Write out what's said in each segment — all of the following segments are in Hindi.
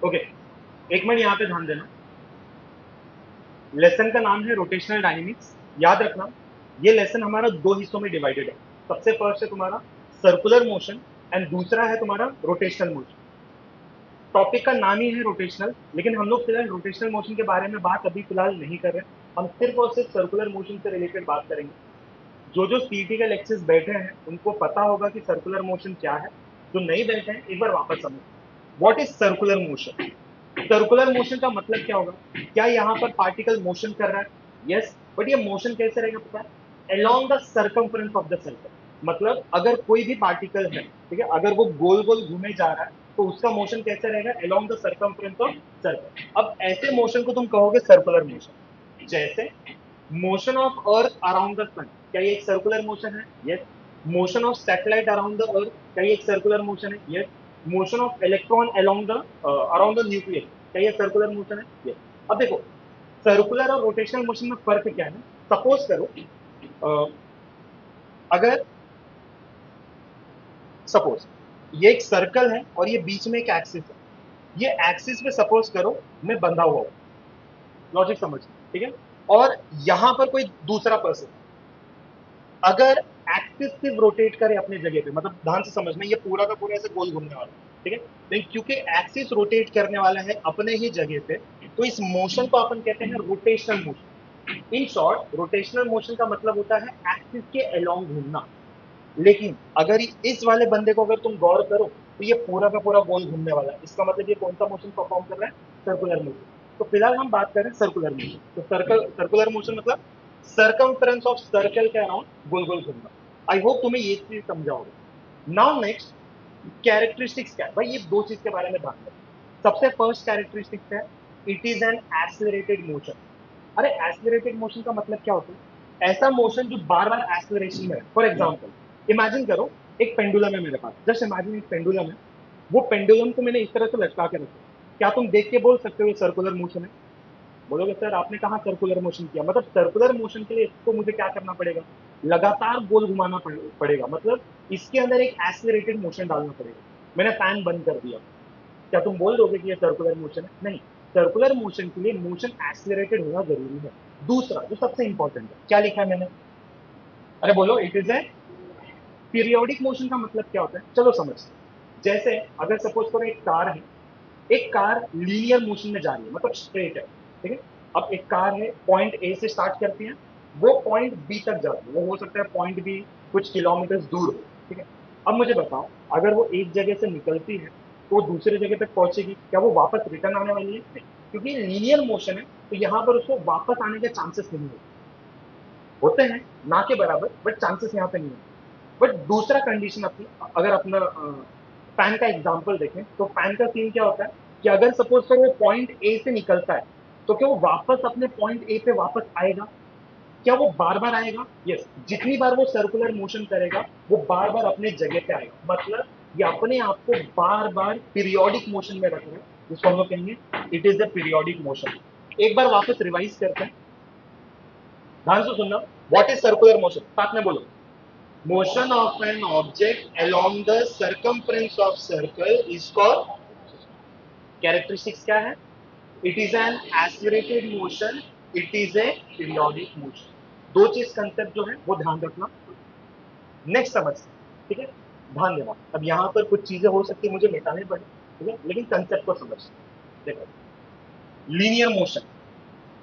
ओके, एक मिनट यहाँ पे ध्यान देना। लेसन का नाम है रोटेशनल डायनेमिक्स। याद रखना, ये लेसन हमारा दो हिस्सों में डिवाइडेड है। सबसे फर्स्ट है तुम्हारा सर्कुलर मोशन एंड दूसरा है तुम्हारा रोटेशनल मोशन। टॉपिक का नाम ही है रोटेशनल, लेकिन हम लोग फिलहाल रोटेशनल मोशन के बारे में बात अभी फिलहाल नहीं कर रहे। हम सिर्फ और सिर्फ सर्कुलर मोशन से रिलेटेड बात करेंगे। जो जो सीटी के लेक्चर्स बैठे हैं उनको पता होगा कि सर्कुलर मोशन क्या है। जो नहीं बैठे हैं एक बार वापस समझ, what is circular motion. Circular motion का मतलब क्या होगा? क्या यहाँ पर पार्टिकल मोशन कर रहा है? यस, बट ये मोशन कैसे रहेगा पता है? Along the circumference of the circle. मतलब अगर कोई भी पार्टिकल है, ठीक है, अगर वो गोल गोल घूमे जा रहा है तो उसका मोशन कैसे रहेगा? Along the circumference of circle. अब ऐसे मोशन को तुम कहोगे सर्कुलर मोशन। जैसे motion of earth around the sun, क्या ये एक सर्कुलर मोशन है? Yes. Motion of satellite around the earth, क्या ये एक सर्कुलर मोशन है? Yes. Motion of electron around the nucleus, क्या ये सर्कुलर मोशन है? यस। अब देखो, सर्कुलर और रोटेशनल मोशन में फर्क क्या है? सपोज करो, अ, अगर सपोज ये एक सर्कल है और ये बीच में एक एक्सिस है। ये एक्सिस पे सपोज करो मैं बंधा हुआ हूं, लॉजिक समझ, ठीक है, और यहां पर कोई दूसरा पर्सन, अगर एक्सिस सिर्फ रोटेट करे अपने जगह पे, मतलब ध्यान से समझना, ये पूरा का पूरा ऐसे गोल घूमने वाला है, ठीक है, लेकिन क्योंकि एक्सिस रोटेट करने वाला है अपने ही जगह पे, तो इस मोशन को अपन कहते हैं rotational motion. In short, rotational motion का मतलब होता है एक्सिस के अलोंग घूमना। लेकिन अगर इस वाले बंदे को अगर तुम गौर करो तो ये पूरा का पूरा गोल घूमने वाला है। इसका मतलब ये कौन सा मोशन परफॉर्म कर रहा है? Circular motion. तो फिलहाल हम बात करें सर्कुलर मोशन। तो सर्कुलर मोशन मतलब सर्कमफ्रेंस ऑफ सर्कल के अराउंड गोल गोल घूमना। आई होप तुम्हें ये चीज समझाओगे। नाउ नेक्स्ट, कैरेक्टरिस्टिक्स क्या है भाई? ये दो चीज के बारे में ध्यान रखो। सबसे फर्स्ट कैरेक्टरिस्टिक्स है, it is an accelerated motion. अरे एक्सेलरेटेड मोशन का मतलब क्या होता है? ऐसा मोशन जो बार बार एक्सेलरेशन में है। फॉर एग्जाम्पल, इमेजिन करो एक पेंडुलम है मेरे पास। जस्ट इमेजिन एक पेंडुलम है, वो पेंडुलम को मैंने इस तरह से लटका के रखा। क्या तुम देख के बोल सकते हो ये सर्कुलर मोशन है? बोलोगे सर आपने कहा सर्कुलर मोशन किया। मतलब सर्कुलर मोशन के लिए इसको मुझे क्या करना पड़ेगा? लगातार गोल घुमाना पड़ेगा। मतलब इसके अंदर एक एक्सेलरेटेड मोशन डालना पड़ेगा। मैंने फैन बंद कर दिया, क्या तुम बोल दोगे कि ये सर्कुलर मोशन है? नहीं। सर्कुलर मोशन के लिए मोशन एक्सेलरेटेड होना जरूरी है। दूसरा जो सबसे इंपॉर्टेंट है, क्या लिखा है मैंने? अरे बोलो, it is a periodic motion. का मतलब क्या होता है चलो समझते हैं। जैसे अगर सपोज करो एक कार है, एक कार लीनियर मोशन में जा रही है, मतलब स्ट्रेट है, ठीक है। अब एक कार है, पॉइंट ए से स्टार्ट करती है, वो पॉइंट बी तक जाती है। वो हो सकता है पॉइंट बी कुछ किलोमीटर दूर हो, ठीक है। अब मुझे बताओ, अगर वो एक जगह से निकलती है तो वो दूसरे जगह तक पहुंचेगी, क्या वो वापस रिटर्न आने वाली है? नहीं, क्योंकि लीनियर मोशन है तो यहाँ पर उसको वापस आने के चांसेस नहीं होते हैं, ना के बराबर, बट चांसेस यहाँ पे नहीं होते। बट दूसरा कंडीशन अपनी, अगर अपना फैन का एग्जांपल देखें तो फैन का सीन क्या होता है कि अगर सपोज करो वो पॉइंट ए से निकलता है, तो क्या वो वापस अपने पॉइंट ए पे वापस आएगा? क्या वो बार बार आएगा? यस। जितनी बार वो सर्कुलर मोशन करेगा वो बार बार अपने जगह पे आएगा। मतलब ये अपने आप को बार बार पीरियोडिक मोशन में रख रहे हैं, जिसको हम लोग कहेंगे it is the periodic motion. एक बार वापस रिवाइज करते हैं, ध्यान से सुनना। What is circular motion? साथ में बोलो। Motion of an object along the circumference of circle is called, characteristics क्या है? It is an accelerated motion, it is a periodic motion। दो चीज कंसेप्ट जो है वो ध्यान रखना। नेक्स्ट समझ, ठीक है, ध्यान देना। अब यहाँ पर कुछ चीजें हो सकती है मुझे मिटाने पड़े, ठीक है, लेकिन कंसेप्ट को समझ। देखो, लीनियर मोशन,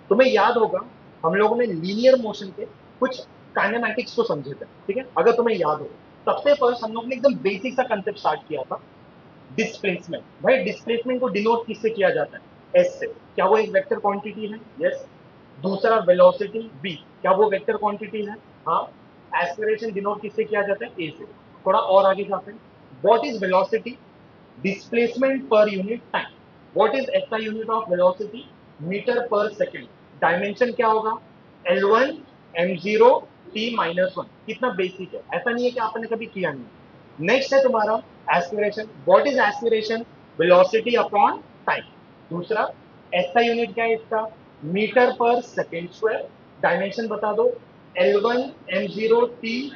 तुम्हें याद होगा हम लोगों ने लीनियर मोशन के कुछ काइनेमैटिक्स को समझे थे, ठीक है, अगर तुम्हें याद हो। सबसे फर्स्ट हम लोग ने एकदम बेसिक सा कंसेप्ट स्टार्ट किया था, डिस्प्लेसमेंट। भाई डिस्प्लेसमेंट को डिनोट किससे किया जाता है? एस से। क्या वो एक वेक्टर क्वांटिटी है? यस। दूसरा वेलोसिटी बी, क्या वो वेक्टर क्वांटिटी है? हाँ। एक्सेलरेशन डिनोट किससे किया जाता है? ए से। थोड़ा और आगे जाते हैं, what is velocity? Displacement per unit time. What is SI unit of velocity? Metre per second. Dimension क्या होगा? L1 m0 t-1। कितना बेसिक है, ऐसा नहीं है कि आपने कभी किया नहीं। नेक्स्ट है तुम्हारा acceleration. What is acceleration? Velocity upon time. दूसरा एसआई यूनिट क्या है इसका? Metre per second square. Dimension बता दो, L1 m0 t-।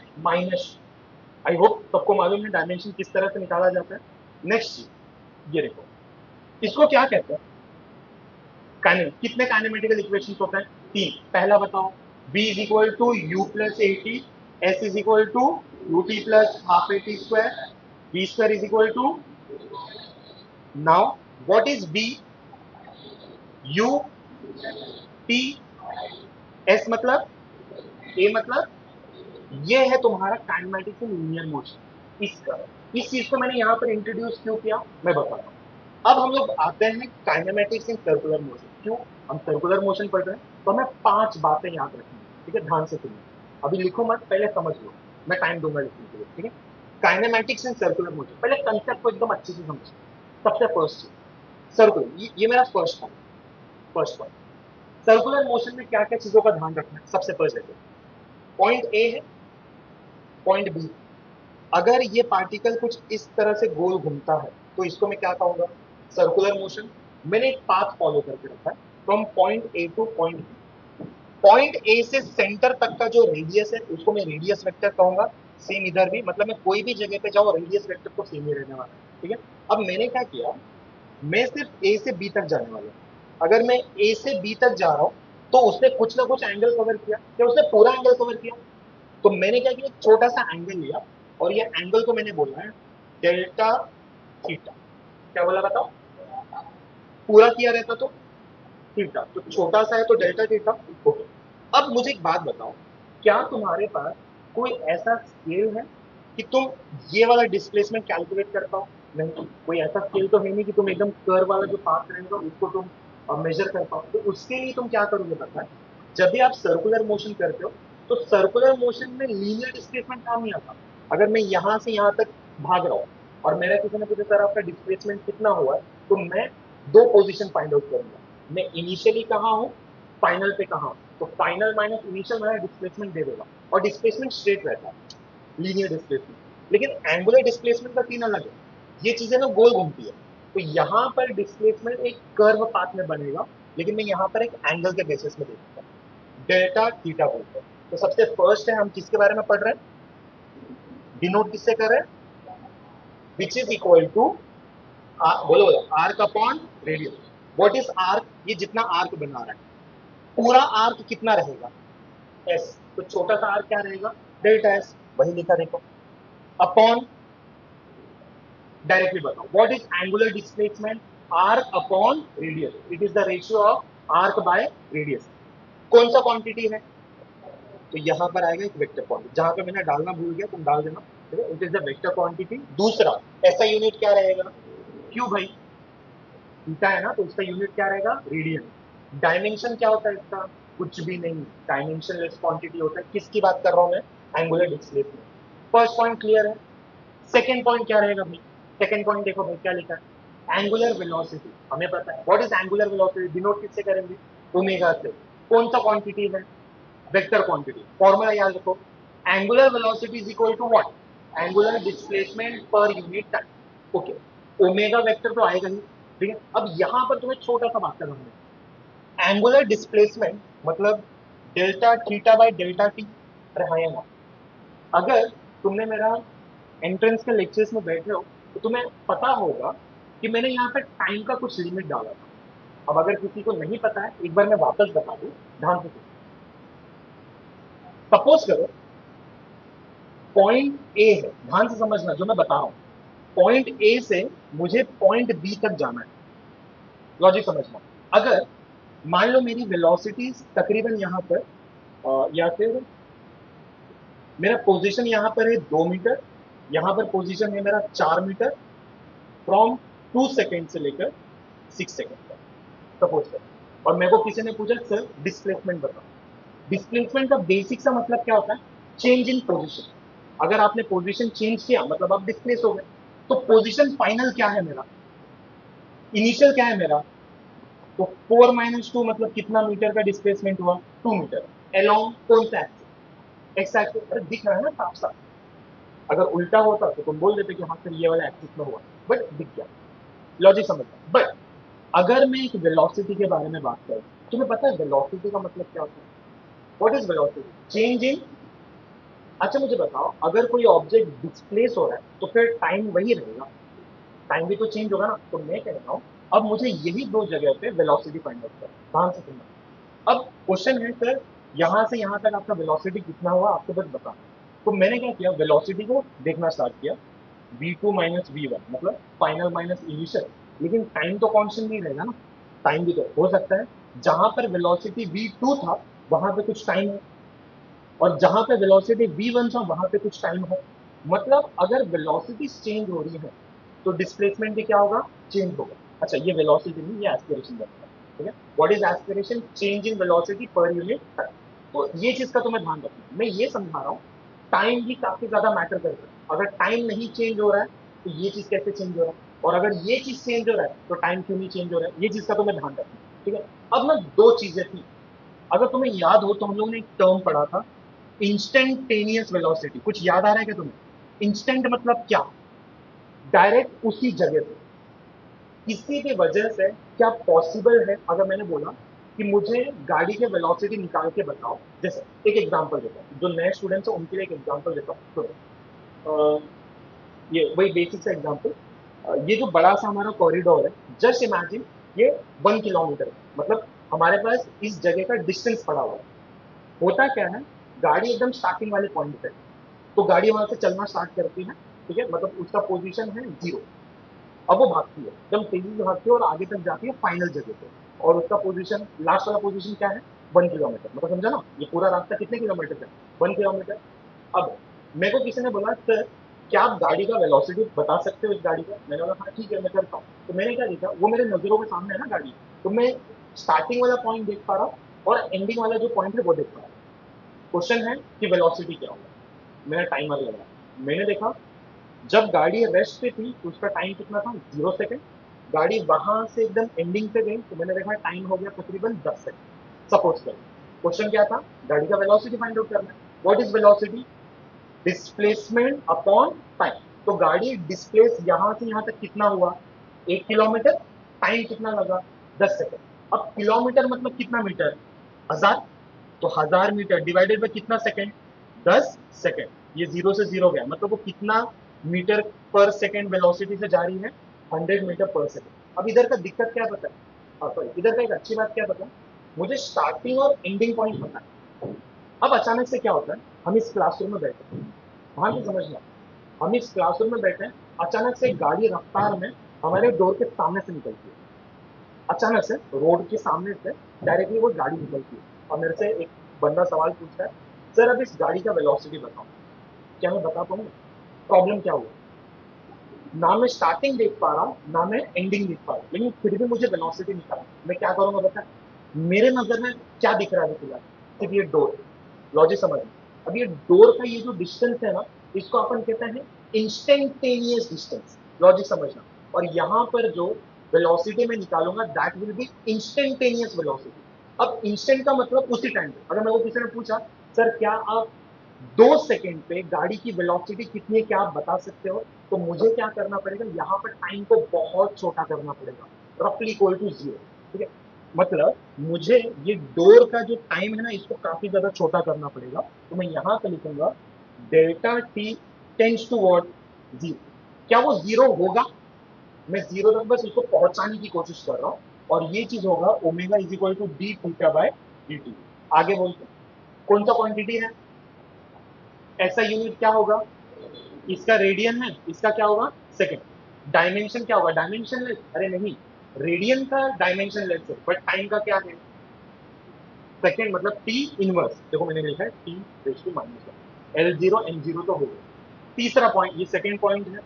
I hope सबको मालूम है डायमेंशन किस तरह से निकाला जाता है। नेक्स्ट, ये देखो, इसको क्या कहते हैं? कितने काइनेमेटिकल इक्वेशन होते हैं? 3। पहला बताओ, b is equal to u plus a t, s is equal to u t plus half a t square, v square is equal to, now what is v? U, t, s मतलब, ए मतलब, ये है तुम्हारा काइनेमेटिक्स इन लीनियर मोशन। इसका, इस चीज को मैंने यहां पर इंट्रोड्यूस क्यों किया मैं बताता हूं। अब हम लोग आते हैं काइनेमेटिक्स इन सर्कुलर मोशन। क्यों? हम सर्कुलर मोशन पढ़ रहे हैं तो हमें 5 बातें याद रखनी है, ठीक है? ध्यान से सुनिए, अभी लिखो मत, पहले समझ लो, मैं टाइम दूंगा लिखने के लिए, ठीक है? काइनेमेटिक्स इन सर्कुलर मोशन, पहले कंसेप्ट को एकदम अच्छे से समझो। सबसे फर्स्ट सर्कुलर, ये मेरा first point. First point, circular motion में क्या क्या चीजों का ध्यान रखना है? सबसे फर्स्ट देखो, पॉइंट ए है, पॉइंट बी। अगर ये पार्टिकल कुछ इस तरह से गोल घूमता है तो इसको मैं क्या कहूंगा? Circular motion. मैंने एक पाथ फॉलो करके रखा है from point A to point B. Point A से सेंटर तक का जो रेडियस है उसको मैं रेडियस वेक्टर कहूंगा। सेम इधर भी, मतलब मैं कोई भी जगह पे जाऊं रेडियस वेक्टर तो सेम ही रहने वाला है, ठीक है? अब मैंने क्या किया, मैं सिर्फ ए से बी तक जाने वाला हूं। अगर मैं ए से बी तक जा रहा हूं तो उसने कुछ ना कुछ एंगल कवर किया, क्या उसने पूरा एंगल कवर किया? तो मैंने क्या किया, एक छोटा सा एंगल लिया और ये एंगल को मैंने बोला है डेल्टा थीटा। क्या बोला बताओ? पूरा किया रहता तो थीटा, तो छोटा सा है तो डेल्टा थीटा। ओके, अब मुझे एक बात बताओ, क्या तुम्हारे पास कोई ऐसा स्केल है कि तुम ये वाला डिस्प्लेसमेंट कैलकुलेट कर पाओ? नहीं, कोई ऐसा स्केल तो है नहीं कि तुम एकदम कर्व वाला जो पाथ रहेगा उसको तुम मेजर कर पाओ। तो उसके लिए तुम क्या करोगे पता है? जब भी आप सर्कुलर मोशन करते हो तो सर्कुलर मोशन में लीनियर डिस्प्लेसमेंट काम नहीं आता। अगर मैं यहां से यहां तक भाग रहा हूं और मेरा किसी ने पूछा सर आपका डिस्प्लेसमेंट कितना हुआ है, तो मैं 2 पोजीशन फाइंड आउट करूंगा, मैं इनिशियली कहाँ हूँ, फाइनल पे कहाँ हूँ। तो फाइनल माइनस इनिशियल मेरा डिस्प्लेसमेंट दे देगा, और डिस्प्लेसमेंट स्ट्रेट रहता है, लीनियर डिस्प्लेसमेंट। लेकिन एंगुलर डिस्प्लेसमेंट का सीन अलग है, ये चीजें ना गोल घूमती है। तो यहां पर डिस्प्लेसमेंट एक कर्व पाथ में बनेगा, लेकिन मैं यहां पर एक एंगल के बेसिस में देखूंगा, डेल्टा थीटा बोलते हैं। तो सबसे फर्स्ट है, हम किसके बारे में पढ़ रहे हैं? डिनोट किससे कर रहे हैं? विच इज इक्वल टू, बोलो बोलो, arc upon radius. What is arc? ये जितना आर्क बना रहा है, पूरा आर्क कितना रहेगा? एस। तो छोटा सा आर्क क्या रहेगा? Delta S. वही लिखा देखो, अपॉन, डायरेक्टली बताओ, what is angular displacement? Arc upon radius, it is the ratio of arc by radius. कौन सा क्वांटिटी है? तो यहां पर आएगा एक वेक्टर क्वांटिटी, जहां पे मैंने डालना भूल गया तुम डाल देना, ठीक है? It is the vector quantity. दूसरा, ऐसा यूनिट क्या रहेगा? क्यों भाई? थीटा है ना, तो इसका यूनिट क्या रहेगा? रेडियन। डायमेंशन क्या होता है इसका? कुछ भी नहीं, डायमेंशनलेस क्वांटिटी होता है। किसकी बात कर रहा हूं मैं? Angular displacement. First point clear है। सेकेंड पॉइंट क्या रहेगा भाई? सेकेंड पॉइंट देखो भाई क्या लिखा है, एंगुलर वेलोसिटी। हमें पता है what is angular velocity, denote किससे करेंगे? ओमेगा से। कौन सा क्वांटिटी है? Vector quantity. फॉर्मूला याद रखो, angular velocity is equal to what? Angular displacement per unit time. Okay, omega vector तो आएगा ही, ठीक है? अब यहां पर तुम्हें छोटा सा बात करना है, एंगुलर डिस्प्लेसमेंट मतलब delta theta by delta T. अरे हाँ या ना? अगर तुमने मेरा एंट्रेंस के लेक्चर्स में बैठे हो तो तुम्हें पता होगा कि मैंने यहाँ पे टाइम का कुछ लिमिट डाला था। अब अगर किसी को नहीं पता है, एक बार मैं वापस बता दूं, ध्यान से। सपोज करो पॉइंट ए है, ध्यान से समझना जो मैं बता रहा हूं, पॉइंट ए से मुझे पॉइंट बी तक जाना है। लॉजिक समझना, अगर मान लो मेरी वेलोसिटी तकरीबन यहां पर या फिर मेरा पोजीशन यहां पर है 2 मीटर, यहां पर पोजीशन है मेरा 4 मीटर, फ्रॉम 2 सेकेंड से लेकर 6 सेकेंड तक सपोज कर। और मेरे को किसी ने पूछा सर डिस्प्लेसमेंट बताओ। डिस्प्लेसमेंट का बेसिक सा मतलब क्या होता है? Change in position. अगर आपने पोजीशन चेंज किया मतलब आप डिस्प्लेस हो गए। तो पोजीशन फाइनल क्या है मेरा? इनिशियल क्या है मेरा? तो 4 - 2 मतलब कितना मीटर का डिस्प्लेसमेंट हुआ? 2 मीटर। अलोंग कौन सा एक्सिस? X axis. अरे दिख रहा है ना साफ साफ। अगर उल्टा होता तो तुम बोल देते कि हाँ सर ये वाला एक्सिस में हुआ, बट दिख गया। लॉजिक समझना। बट अगर मैं एक वेलोसिटी के बारे में बात करूं, तुम्हें पता है वेलोसिटी का मतलब क्या होता है? What is velocity? Change in. अच्छा मुझे बताओ, अगर कोई ऑब्जेक्ट डिस्प्लेस हो रहा है तो फिर टाइम वही रहेगा, टाइम भी तो चेंज होगा ना। तो मैं कह रहा हूं अब मुझे यही दो जगह पे वेलोसिटी फाइंड आउट करना, ध्यान से सुनना। अब क्वेश्चन है सर यहां से यहां तक आपका वेलोसिटी कितना हुआ आपको बस बताना। तो मैंने क्या किया, वेलोसिटी को देखना स्टार्ट किया, v2 माइनस v1 मतलब फाइनल माइनस इनिशियल, लेकिन टाइम तो कांस्टेंट नहीं रहेगा ना, टाइम भी तो हो सकता है जहां पर वेलोसिटी v2 था वहां पे कुछ टाइम है, और जहां पे वेलोसिटी v1 था वहां पे कुछ टाइम है। मतलब अगर वेलोसिटी चेंज हो रही है तो डिस्प्लेसमेंट भी क्या होगा, चेंज होगा। अच्छा ये वेलोसिटी नहीं, ये एस्पिरेशन बनता है, ठीक है। What is aspiration, change in velocity पर यूनिट टाइम। तो ये चीज का तुम्हें ध्यान रखना, मैं ये समझा रहा हूँ टाइम भी काफी ज्यादा मैटर करता है। अगर टाइम नहीं चेंज हो रहा है तो ये चीज कैसे चेंज हो रहा है, और अगर ये चीज चेंज हो रहा है तो टाइम क्यों नहीं चेंज हो रहा है, ये चीज का तुम्हें ध्यान रखना, ठीक है। अब ना दो चीजें थी, अगर तुम्हें याद हो तो हम लोग ने एक टर्म पढ़ा था, इंस्टेंटेनियस वेलोसिटी। कुछ याद आ रहा है क्या तुम्हें? इंस्टेंट मतलब क्या, डायरेक्ट उसी जगह पे। किसी भी वजह से क्या पॉसिबल है, अगर मैंने बोला कि मुझे गाड़ी के वेलोसिटी निकाल के बताओ, जैसे एक एग्जांपल देता हूँ, जो नए स्टूडेंट्स हैं उनके लिए एक एग्जांपल देता हूँ, सुनो। ये वही बेसिक सा एग्जांपल, ये जो बड़ा सा हमारा कॉरिडोर है, जस्ट इमेजिन ये 1 किलोमीटर है, मतलब हमारे पास इस जगह का डिस्टेंस पड़ा हुआ है। होता क्या है, गाड़ी एकदम स्टार्टिंग वाले पॉइंट पे है, तो गाड़ी वहां से चलना स्टार्ट करती है, ठीक है, मतलब उसका पोजीशन है 0। अब वो भागती है एकदम तेजी से, भागती है और आगे तक जाती है फाइनल जगह पे, और उसका पोजीशन लास्ट वाला पोजीशन क्या है, 1 किलोमीटर, मतलब समझा ना, ये पूरा रास्ता कितने किलोमीटर का है, 1 किलोमीटर। अब मेरे को किसी ने बोला सर क्या आप गाड़ी का वेलोसिटी बता सकते हो इस गाड़ी का, मैंने बोला हाँ ठीक है मैं करता हूँ। तो मैंने क्या देखा, वो मेरे नजरों के सामने है ना गाड़ी, तो मैं स्टार्टिंग वाला पॉइंट देख पा रहा हूँ और एंडिंग वाला जो पॉइंट है वो देख पा रहा हूँ। क्वेश्चन है कि वेलोसिटी क्या होगा, मैंने टाइमर लगाया, मैंने देखा जब गाड़ी रेस्ट पे थी तो उसका टाइम कितना था, 0 सेकेंड। गाड़ी वहां से एकदम एंडिंग पे गई तो मैंने देखा टाइम हो गया तकरीबन 10 सेकेंड। सपोज करें क्वेश्चन क्या था, गाड़ी का वेलोसिटी फाइंड आउट करना है। What is velocity, displacement upon time. तो गाड़ी डिस्प्लेस यहां से यहां तक कितना हुआ, 1 किलोमीटर, टाइम कितना लगा, 10 सेकेंड। अब किलोमीटर मतलब कितना मीटर, 1000, तो 1000 मीटर डिवाइडेड बाय कितना सेकेंड, 10 सेकेंड। ये 0 से 0 गया, मतलब वो कितना मीटर पर सेकेंड वेलोसिटी से जा रही है, 100 मीटर पर सेकेंड। अब इधर का दिक्कत क्या पता है, सॉरी इधर का एक अच्छी बात क्या पता है, मुझे स्टार्टिंग और एंडिंग पॉइंट पता है। अब अचानक से क्या होता है, हम इस क्लासरूम में बैठे हैं, हाँ जी समझना, हम इस क्लासरूम में बैठे हैं, अचानक से गाड़ी रफ्तार में हमारे डोर के सामने से निकलती है, अचानक से रोड के सामने से डायरेक्टली वो गाड़ी निकलती है, और मेरे से एक बंदा सवाल पूछता है सर अब इस गाड़ी का वेलोसिटी बताओ। क्या मैं बता पाऊंगा, प्रॉब्लम क्या हुआ, ना मैं स्टार्टिंग देख पा रहा हूँ ना मैं एंडिंग देख पा रहा हूँ, लेकिन फिर भी मुझे वेलोसिटी निकालना है। मैं क्या करूंगा बता, मेरे नजर में क्या दिख रहा है फिलहाल, सिर्फ ये डोर, लॉजिक समझ। अब ये डोर का ये जो डिस्टेंस है ना, इसको अपन कहते हैं इंस्टेंटेनियस डिस्टेंस, लॉजिक समझना। और यहां पर जो वेलोसिटी में निकालूंगा that will be instantaneous velocity. अब इंस्टेंट का मतलब उसी टाइम पे, अगर मेरे को किसी ने पूछा सर क्या आप 2 सेकेंड पे गाड़ी की वेलोसिटी कितनी है क्या आप बता सकते हो, तो मुझे क्या करना पड़ेगा, यहाँ पर टाइम को बहुत छोटा करना पड़ेगा, रफली इक्वल टू 0, ठीक है। मतलब मुझे ये डोर का जो टाइम है ना इसको काफी ज्यादा छोटा करना पड़ेगा, तो मैं यहां पे लिखूंगा delta t tends to what, 0। क्या वो 0 होगा, मैं 0 तक बस उसको पहुंचाने की कोशिश कर रहा हूं, और ये चीज होगा omega is equal to d theta by d t. आगे बोलते हैं, कौन सा क्वांटिटी है, ऐसा यूनिट क्या होगा, इसका रेडियन है, इसका क्या होगा सेकंड। डायमेंशन क्या होगा, डायमेंशन लेस, अरे नहीं, रेडियन का डायमेंशन लेस है बट टाइम का क्या है, सेकंड, मतलब टी इनवर्स, देखो मैंने लिखा है T raise to minus 1, L0 M0 तो होगा। तीसरा पॉइंट, ये सेकंड पॉइंट है,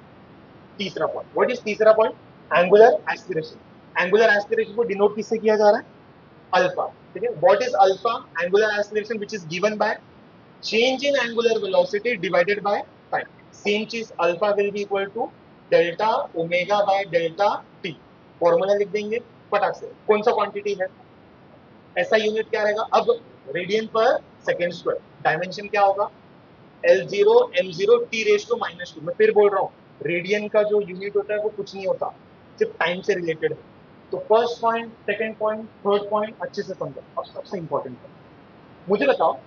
तीसरा पॉइंट, व्हाट इज तीसरा point, angular acceleration. Angular acceleration को डिनोट किससे किया जा रहा है, अल्फा, ठीक है। What is alpha, angular acceleration which is given by change in angular velocity divided by time. Same चीज alpha will be equal to delta omega by delta t. Formula लिख देंगे फटाक से, कौन सा क्वांटिटी है, ऐसा यूनिट क्या रहेगा, अब radian per second square, dimension क्या होगा, L0 M0 T raise to minus 2। मैं फिर बोल रहा हूँ, रेडियन का जो यूनिट होता है वो कुछ नहीं होता, सिर्फ टाइम से रिलेटेड है। तो first point, second point, third point अच्छे से समझो। अब सबसे इंपॉर्टेंट मुझे बताओ,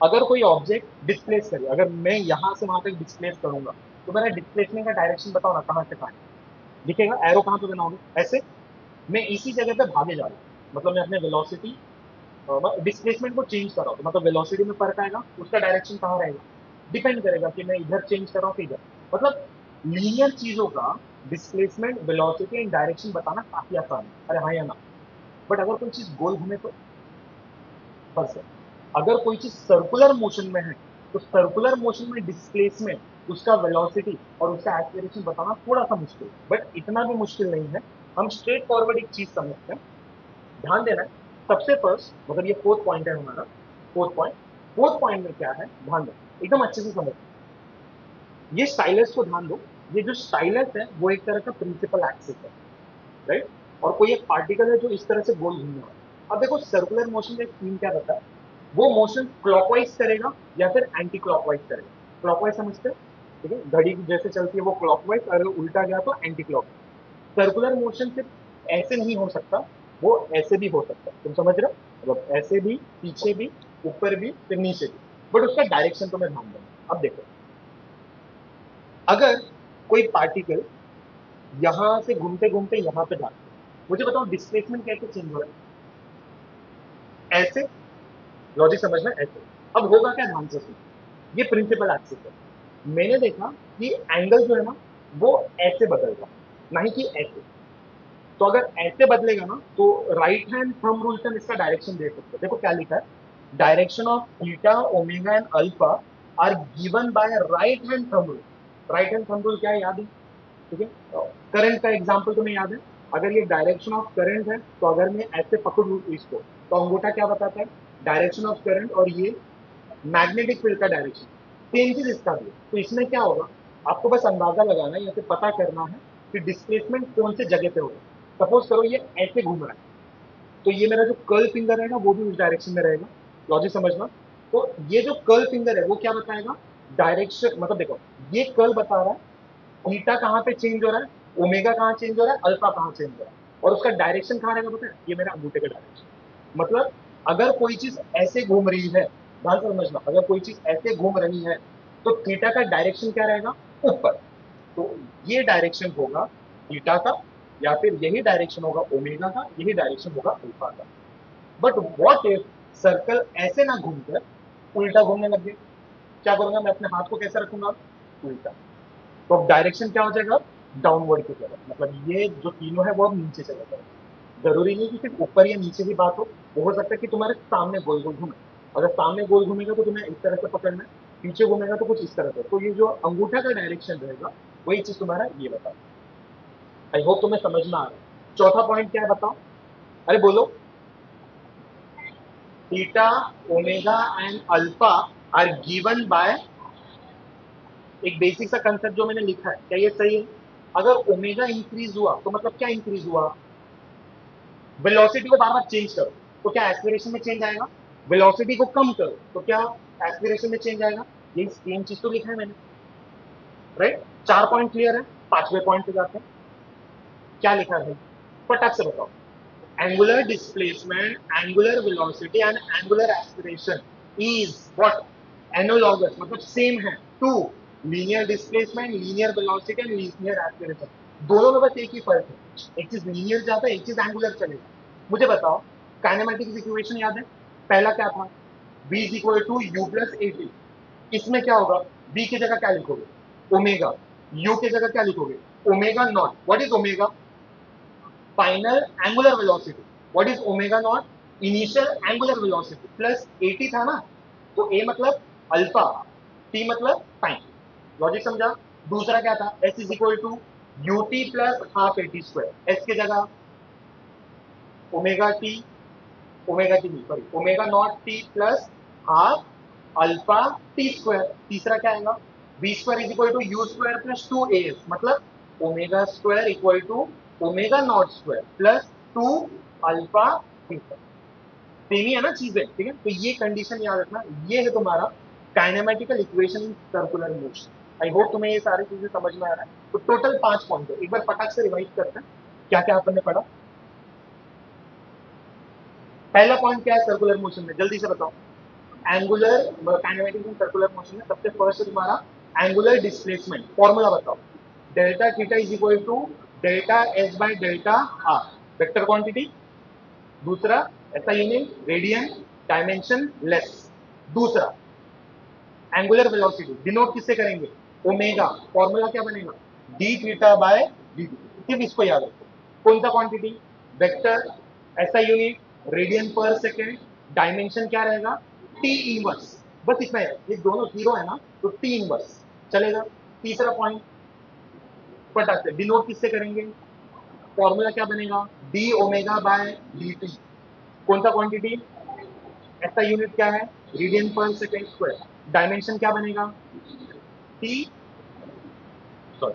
अगर कोई ऑब्जेक्ट डिस्प्लेस करे, अगर मैं यहां से वहां तक डिस्प्लेस करूंगा तो मेरा डिस्प्लेसमेंट का डायरेक्शन बताओ ना, कहां से कहां दिखेगा, एरो कहां पे बनाओगे, ऐसे, मैं इसी जगह पे भागे जा रहा हूँ, मतलब मैं अपने वेलोसिटी डिस्प्लेसमेंट को चेंज कर रहा हूँ, तो मतलब वेलोसिटी में फर्क आएगा, उसका डायरेक्शन कहाँ रहेगा, डिपेंड करेगा कि मैं इधर चेंज कर रहा हूँ कि इधर। मतलब लीनियर चीजों का डिस्प्लेसमेंट, वेलोसिटी एंड डायरेक्शन बताना काफी आसान है, अरे हाँ या ना। बट अगर कोई चीज गोल घूमे तो फंस है। अगर कोई चीज सर्कुलर मोशन में है तो सर्कुलर मोशन में डिस्प्लेसमेंट, उसका वेलोसिटी और उसका एक्सेलरेशन बताना थोड़ा सा मुश्किल है, बट इतना भी मुश्किल नहीं है। हम स्ट्रेट फॉरवर्ड एक चीज समझते हैं, ध्यान देना है। सबसे फर्स्ट मतलब ये फोर्थ पॉइंट है हमारा, फोर्थ पॉइंट में क्या है ध्यान दो, एकदम अच्छे से समझो। ये स्टाइलस को ध्यान दो, ये जो स्टाइलस है वो एक तरह का प्रिंसिपल एक्सिस है, राइट। और कोई एक पार्टिकल है जो इस तरह से गोल घूमने वाला है। अब देखो सर्कुलर मोशन का एक थीम क्या रहता है, वो मोशन क्लॉकवाइज करेगा या फिर एंटी क्लॉकवाइज करेगा। क्लॉकवाइज समझते हैं, ठीक है, घड़ी जैसे चलती है वो क्लॉकवाइज, अगर उल्टा गया तो एंटी क्लॉकवाइज। सर्कुलर मोशन सिर्फ ऐसे नहीं हो सकता, वो ऐसे भी हो सकता है, तुम समझ रहे हो, मतलब ऐसे भी, पीछे भी, ऊपर भी, फिर नीचे भी, बट उसका डायरेक्शन तुम्हें ध्यान देना। अब देखो, अगर कोई पार्टिकल यहां से घूमते घूमते यहां पे जाता है, मुझे बताओ डिस्प्लेसमेंट कैसे चेंज हो रहा है, ऐसे, लॉजिक समझना, ऐसे। अब होगा क्या, ध्यान से सुनो, ये प्रिंसिपल एक्सिस है। मैंने देखा कि एंगल जो है ना वो ऐसे बदल रहा, नहीं कि ऐसे। तो अगर ऐसे बदलेगा ना तो राइट हैंड थंब रूल से इसका डायरेक्शन दे सकते हो। देखो क्या लिखा है, direction of theta omega and alpha are given by right hand thumb rule. Right hand thumb rule क्या है, याद है, ठीक है। करंट का एग्जांपल तुम्हें याद है, अगर ये डायरेक्शन ऑफ करंट है तो अगर मैं ऐसे पकड़ूं इसको तो अंगूठा क्या बताता है, डायरेक्शन ऑफ करंट, और ये मैग्नेटिक फील्ड का डायरेक्शन। सेम चीज इसका भी है। तो इसमें क्या होगा, आपको बस अंदाजा लगाना है या फिर पता करना है कि डिस्प्लेसमेंट कौन से जगह पे होगा। सपोज करो ये ऐसे घूम रहा है, तो ये मेरा जो कर्ल फिंगर रहेगा वो भी उस डायरेक्शन में रहेगा, लॉजिक समझना। तो ये जो कर्ल फिंगर है वो क्या बताएगा, डायरेक्शन, मतलब देखो ये कर्ल बता रहा है थीटा कहाँ पे चेंज हो रहा है, ओमेगा कहाँ चेंज हो रहा है, अल्फा कहाँ चेंज हो रहा है, और उसका डायरेक्शन कहाँ रहेगा पता है, ये मेरा अंगूठे का डायरेक्शन। मतलब अगर कोई चीज ऐसे घूम रही है, ध्यान से समझना, अगर कोई चीज ऐसे घूम रही है तो थीटा का डायरेक्शन क्या रहेगा, ऊपर। तो ये डायरेक्शन होगा थीटा का, या फिर यही डायरेक्शन होगा ओमेगा का, यही डायरेक्शन होगा अल्फा का। बट व्हाट इफ सर्कल ऐसे ना घूमकर उल्टा घूमने लग गए, क्या करूंगा मैं, अपने हाथ को कैसे रखूंगा, उल्टा। तो अब डायरेक्शन क्या हो जाएगा, डाउनवर्ड की तरफ, मतलब ये जो तीनों है वो अब नीचे चले जाएगा। जरूरी नहीं कि सिर्फ ऊपर या नीचे की बात हो, वो हो सकता है कि तुम्हारे सामने गोल गोल घूमे। अगर सामने गोल घूमेगा तो तुम्हें इस तरह से पकड़ना है, पीछे घूमेगा तो कुछ इस तरह से। तो ये जो अंगूठा का डायरेक्शन रहेगा वही चीज तुम्हारा ये बता। आई होप तुम्हें समझ में आ रहा है। चौथा पॉइंट क्या है बताओ, अरे बोलो। Theta omega and alpha are given by, एक बेसिक सा कंसेप्ट जो मैंने लिखा है, क्या ये सही है। अगर ओमेगा इंक्रीज हुआ तो मतलब क्या इंक्रीज हुआ, वेलोसिटी को बार बार चेंज करो तो क्या एस्पिरेशन में चेंज आएगा, वेलोसिटी को कम करो तो क्या एस्पिरेशन में चेंज आएगा। ये सेम चीज तो लिखा है मैंने, राइट। चार पॉइंट क्लियर है, पांचवे पॉइंट पे जाते हैं। क्या लिखा है भाई, फटाक से बताओ। Angular displacement, angular velocity and angular acceleration is what, analogous, मतलब सेम है to linear displacement, linear velocity and linear acceleration. दोनों में बस एक ही फर्क है, एक चीज लीनियर जाता है, एक चीज एंगुलर चलेगा। मुझे बताओ, काइनेमेटिक्स इक्वेशन याद है, पहला क्या था, b is equal to u plus a t. इसमें क्या होगा, b की जगह क्या लिखोगे, ओमेगा, u की जगह क्या लिखोगे, omega nought. What is omega, final angular velocity. What is omega nought, initial angular velocity plus a t था ना। तो ए मतलब अल्फा, टी मतलब टाइम, लॉजिक समझा। दूसरा क्या था, s is equal to u t plus half a t square, s की जगह ओमेगा टी, ओमेगा टी नहीं sorry, omega nought t plus half alpha t square. तीसरा क्या आएगा, v square is equal to u square plus two a s, मतलब omega square equal to omega not square plus two alpha t square. Same ही है ना चीजें, ठीक है। तो ये कंडीशन याद रखना, ये है तुम्हारा kinematical equation in circular motion. I hope तुम्हें ये सारी चीजें समझ में आ रहा है। तो टोटल 5 पॉइंट है, एक बार फटाक से रिवाइज करते हैं क्या क्या आपने पढ़ा। पहला पॉइंट क्या है सर्कुलर मोशन में, जल्दी से बताओ। Angular kinematics in circular motion में सबसे फर्स्ट है तुम्हारा एंगुलर डिस्प्लेसमेंट। फॉर्मूला बताओ, delta theta is equal to delta s by delta r. Vector quantity, दूसरा ऐसा यूनिट रेडियन, डायमेंशन लेस, दूसरा एंगुलर वेलोसिटी, डिनोट किससे करेंगे, ओमेगा, फॉर्मूला क्या बनेगा, d theta by d t, सिर्फ इसको याद रखो। कौन सा क्वांटिटी, वेक्टर, ऐसा unit, radian per second, dimension क्या रहेगा, टी इनवर्स, बस इतना है, ये दोनों जीरो है ना तो टी इनवर्स चलेगा। तीसरा पॉइंट फटाक से डिनोट किससे करेंगे, फॉर्मूला क्या बनेगा, D omega by d T, कौन सा क्वांटिटी, ऐसा यूनिट क्या है, radian per second square, dimension क्या बनेगा, टी, सॉरी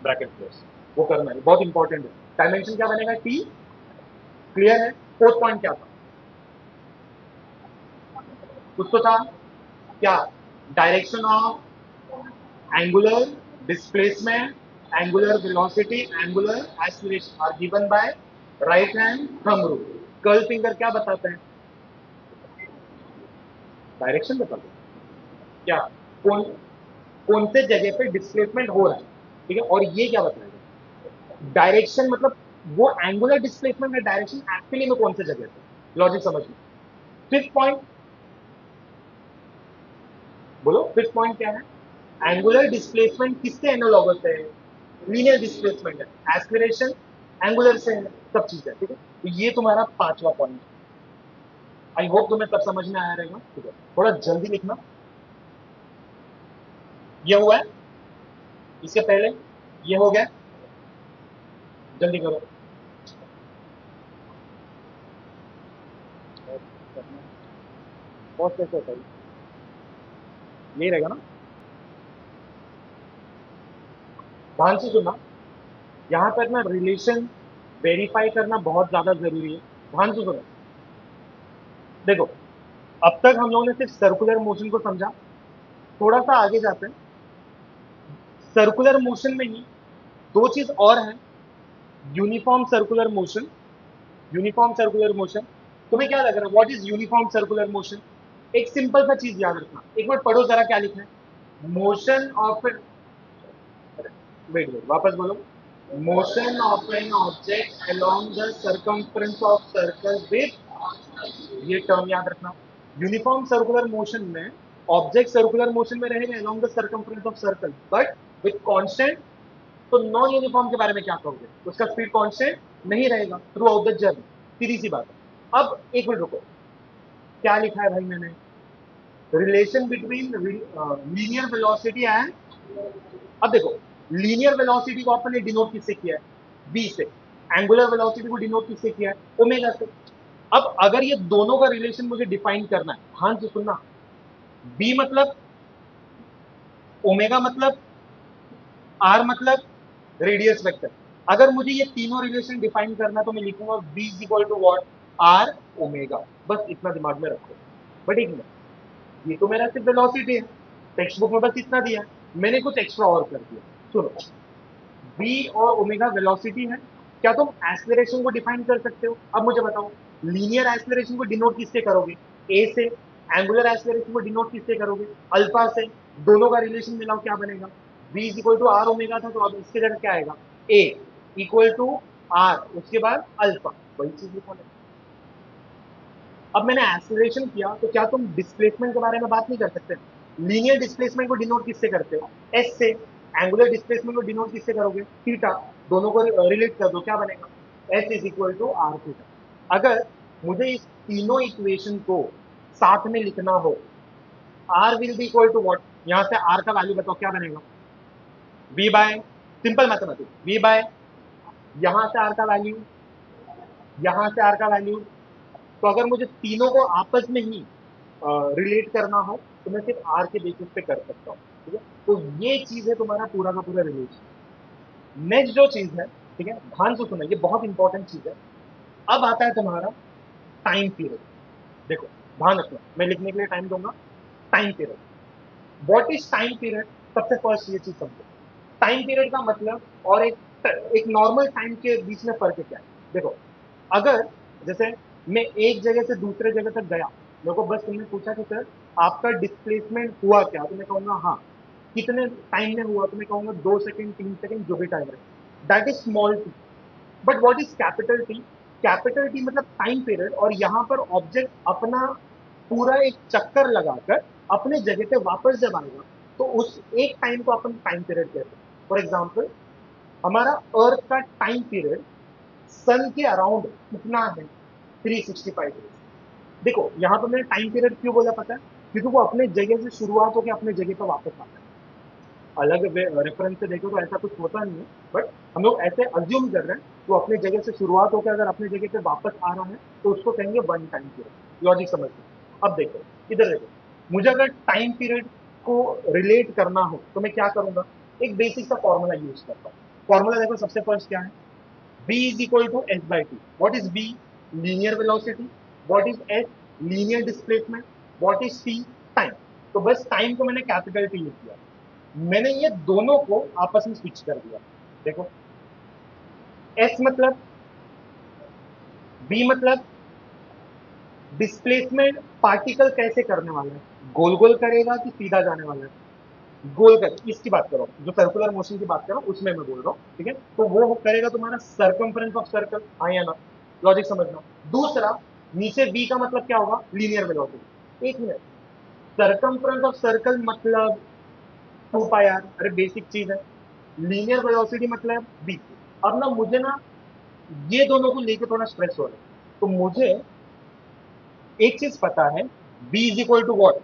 ब्रैकेट क्लोज, वो करना है बहुत इंपॉर्टेंट है, डायमेंशन क्या बनेगा, टी, क्लियर है। फोर्थ पॉइंट क्या था, कुछ तो था क्या, direction of angular displacement, angular velocity, angular acceleration are given by right hand thumb rule. Curl finger क्या बताते हैं, डायरेक्शन बताते हैं क्या, कौन कौन से जगह पे डिस्प्लेसमेंट हो रहा है, ठीक है, और ये क्या बताएगा, डायरेक्शन मतलब वो एंगुलर डिस्प्लेसमेंट है, डायरेक्शन एक्चुअली में कौन से जगह पे, लॉजिक समझ में। फिफ्थ पॉइंट बोलो, फिफ्थ पॉइंट क्या है, एंगुलर डिस्प्लेसमेंट किससे एनालॉगस है, लीनियर डिस्प्लेसमेंट है, एक्सीलरेशन एंगुलर से है, सब चीज है, ठीक है। तो ये तुम्हारा पांचवा पॉइंट, आई होप तुम्हें सब समझ में आया रहेगा, ठीक है, थोड़ा जल्दी लिखना। ये हुआ है, इसके पहले ये हो गया, जल्दी करो, बहुत कैसे होता है, यही रहेगा ना, ध्यान से सुनना, यहां पर ना रिलेशन वेरीफाई करना बहुत ज्यादा जरूरी है, ध्यान से सुनो। देखो, अब तक हम लोगों ने सिर्फ सर्कुलर मोशन को समझा, थोड़ा सा आगे जाते हैं, सर्कुलर मोशन में ही दो चीज और है, uniform circular motion, uniform circular motion, तुम्हें क्या लग रहा है what is uniform circular motion, एक सिंपल सा चीज याद रखना, एक बार पढ़ो जरा क्या लिखा है, मोशन ऑफ, वेट वेट वापस बोलो, motion of an object along the circumference of circle with, ये टर्म याद रखना, यूनिफॉर्म सर्कुलर मोशन में ऑब्जेक्ट सर्कुलर मोशन में रहेगा along the circumference of circle but with constant, तो नॉन यूनिफॉर्म के बारे में क्या कहोगे, उसका स्पीड कांस्टेंट नहीं रहेगा थ्रू आउट द जर्नी, सीधी सी बात है। अब एक मिनट रुको, क्या लिखा है भाई मैंने, relation between linear velocity and, अब देखो लीनियर वेलोसिटी को आपने डिनोट किससे किया है, v से, एंगुलर वेलोसिटी को डिनोट किससे किया है, ओमेगा से। अब अगर ये दोनों का रिलेशन मुझे डिफाइन करना है, ध्यान से सुनना, v मतलब, ओमेगा मतलब, r मतलब रेडियस वेक्टर, अगर मुझे ये तीनों रिलेशन डिफाइन करना है तो मैं लिखूंगा v is equal to what, r omega, बस इतना दिमाग में रखो। बट एक मिनट, ये तो मेरा सिर्फ वेलोसिटी है, टेक्स्ट बुक में बस इतना दिया है, मैंने कुछ एक्स्ट्रा और कर दिया, सुनो, v और ओमेगा वेलोसिटी है, क्या तुम एक्सेलरेशन को डिफाइन कर सकते हो, अब मुझे बताओ, लीनियर एक्सेलरेशन को डिनोट किससे करोगे, a से, एंगुलर एक्सेलरेशन को डिनोट किससे करोगे, अल्फा से, दोनों का रिलेशन मिलाओ क्या बनेगा, v is equal to r omega था, तो अब इसके जगह क्या आएगा, a इक्वल टू आर, उसके बाद अल्फा, वही चीज लिखो ना। अब मैंने एक्सेलरेशन किया तो क्या तुम डिस्प्लेसमेंट के बारे में बात नहीं कर सकते, लीनियर डिस्प्लेसमेंट को डिनोट किससे करते हो, एस से, एंगुलर डिस्प्लेसमेंट को डिनोट किससे करोगे, थीटा, दोनों को रिलेट कर दो क्या बनेगा, s is equal to r theta. अगर मुझे इस तीनों इक्वेशन को साथ में लिखना हो, r will be equal to what, यहां से आर का वैल्यू बताओ क्या बनेगा, v by, simple mathematics, v by, यहां से आर का वैल्यू, यहां से आर का वैल्यू, तो अगर मुझे तीनों को आपस में ही रिलेट करना हो तो मैं सिर्फ आर के बेसिस पे कर सकता हूँ, ठीक है। तो ये चीज है तुम्हारा पूरा का पूरा रिलेशन। नेक्स्ट जो चीज है, ठीक है, ध्यान से सुना, ये बहुत इंपॉर्टेंट चीज है, अब आता है तुम्हारा टाइम पीरियड। देखो ध्यान रखना, मैं लिखने के लिए टाइम दूंगा, time period, what is time period, सबसे फर्स्ट ये चीज समझो, टाइम पीरियड का मतलब और एक नॉर्मल टाइम के बीच में फर्क क्या है, देखो, अगर जैसे मैं एक जगह से दूसरे जगह तक गया, मेरे को बस तुमने पूछा कि सर आपका डिस्प्लेसमेंट हुआ क्या, तो मैं कहूंगा हाँ, कितने टाइम में हुआ, तो मैं कहूंगा 2 सेकंड 3 सेकंड जो भी टाइम है, that is small T, but what is capital T? Capital T मतलब टाइम पीरियड, और यहां पर ऑब्जेक्ट अपना पूरा एक चक्कर लगाकर अपने जगह पे वापस जब आएगा तो उस एक टाइम को अपन टाइम पीरियड कहते हैं। फॉर एग्जाम्पल, हमारा अर्थ का टाइम पीरियड सन के अराउंड कितना है? 365 डेज। देखो यहां पर मैंने टाइम पीरियड क्यों बोला पता है? क्योंकि वो अपने जगह से शुरुआत होकर अपने जगह पर वापस आता है। अलग रेफरेंस से देखो तो ऐसा कुछ होता नहीं है, बट हम लोग ऐसे अज्यूम कर रहे हैं वो अपने जगह से शुरुआत होकर अगर अपने जगह पे वापस आ रहा है तो उसको कहेंगे वन टाइम पीरियड। लॉजिक समझ लो। अब देखो, इधर देखो, मुझे अगर टाइम पीरियड को रिलेट करना हो तो मैं क्या करूंगा? एक बेसिक सा फॉर्मूला यूज करता हूँ। फॉर्मूला देखो, सबसे फर्स्ट क्या है? v is equal to h by t. What is v? Linear velocity. What is h? Linear displacement. What is t? Time. तो बस टाइम को मैंने कैपिटल टी यूज किया, मैंने ये दोनों को आपस में स्विच कर दिया। देखो, s मतलब, v मतलब डिस्प्लेसमेंट पार्टिकल कैसे करने वाला है, गोल गोल करेगा कि सीधा जाने वाला है? गोल कर, इसकी बात करो, जो सर्कुलर मोशन की बात करो उसमें मैं बोल रहा हूँ, ठीक है? तो वो करेगा तुम्हारा सर्कमफ्रेंस ऑफ सर्कल, हाँ या ना? लॉजिक समझना। दूसरा, नीचे v का मतलब क्या होगा? Linear velocity. एक मिनट, सर्कमफ्रेंस ऑफ सर्कल मतलब 2 पाई आर, अरे बेसिक चीज है। लीनियर वेलोसिटी मतलब v। अब ना मुझे ना ये दोनों को लेके थोड़ा स्ट्रेस हो रहा है, तो मुझे एक चीज पता है, v is equal to what?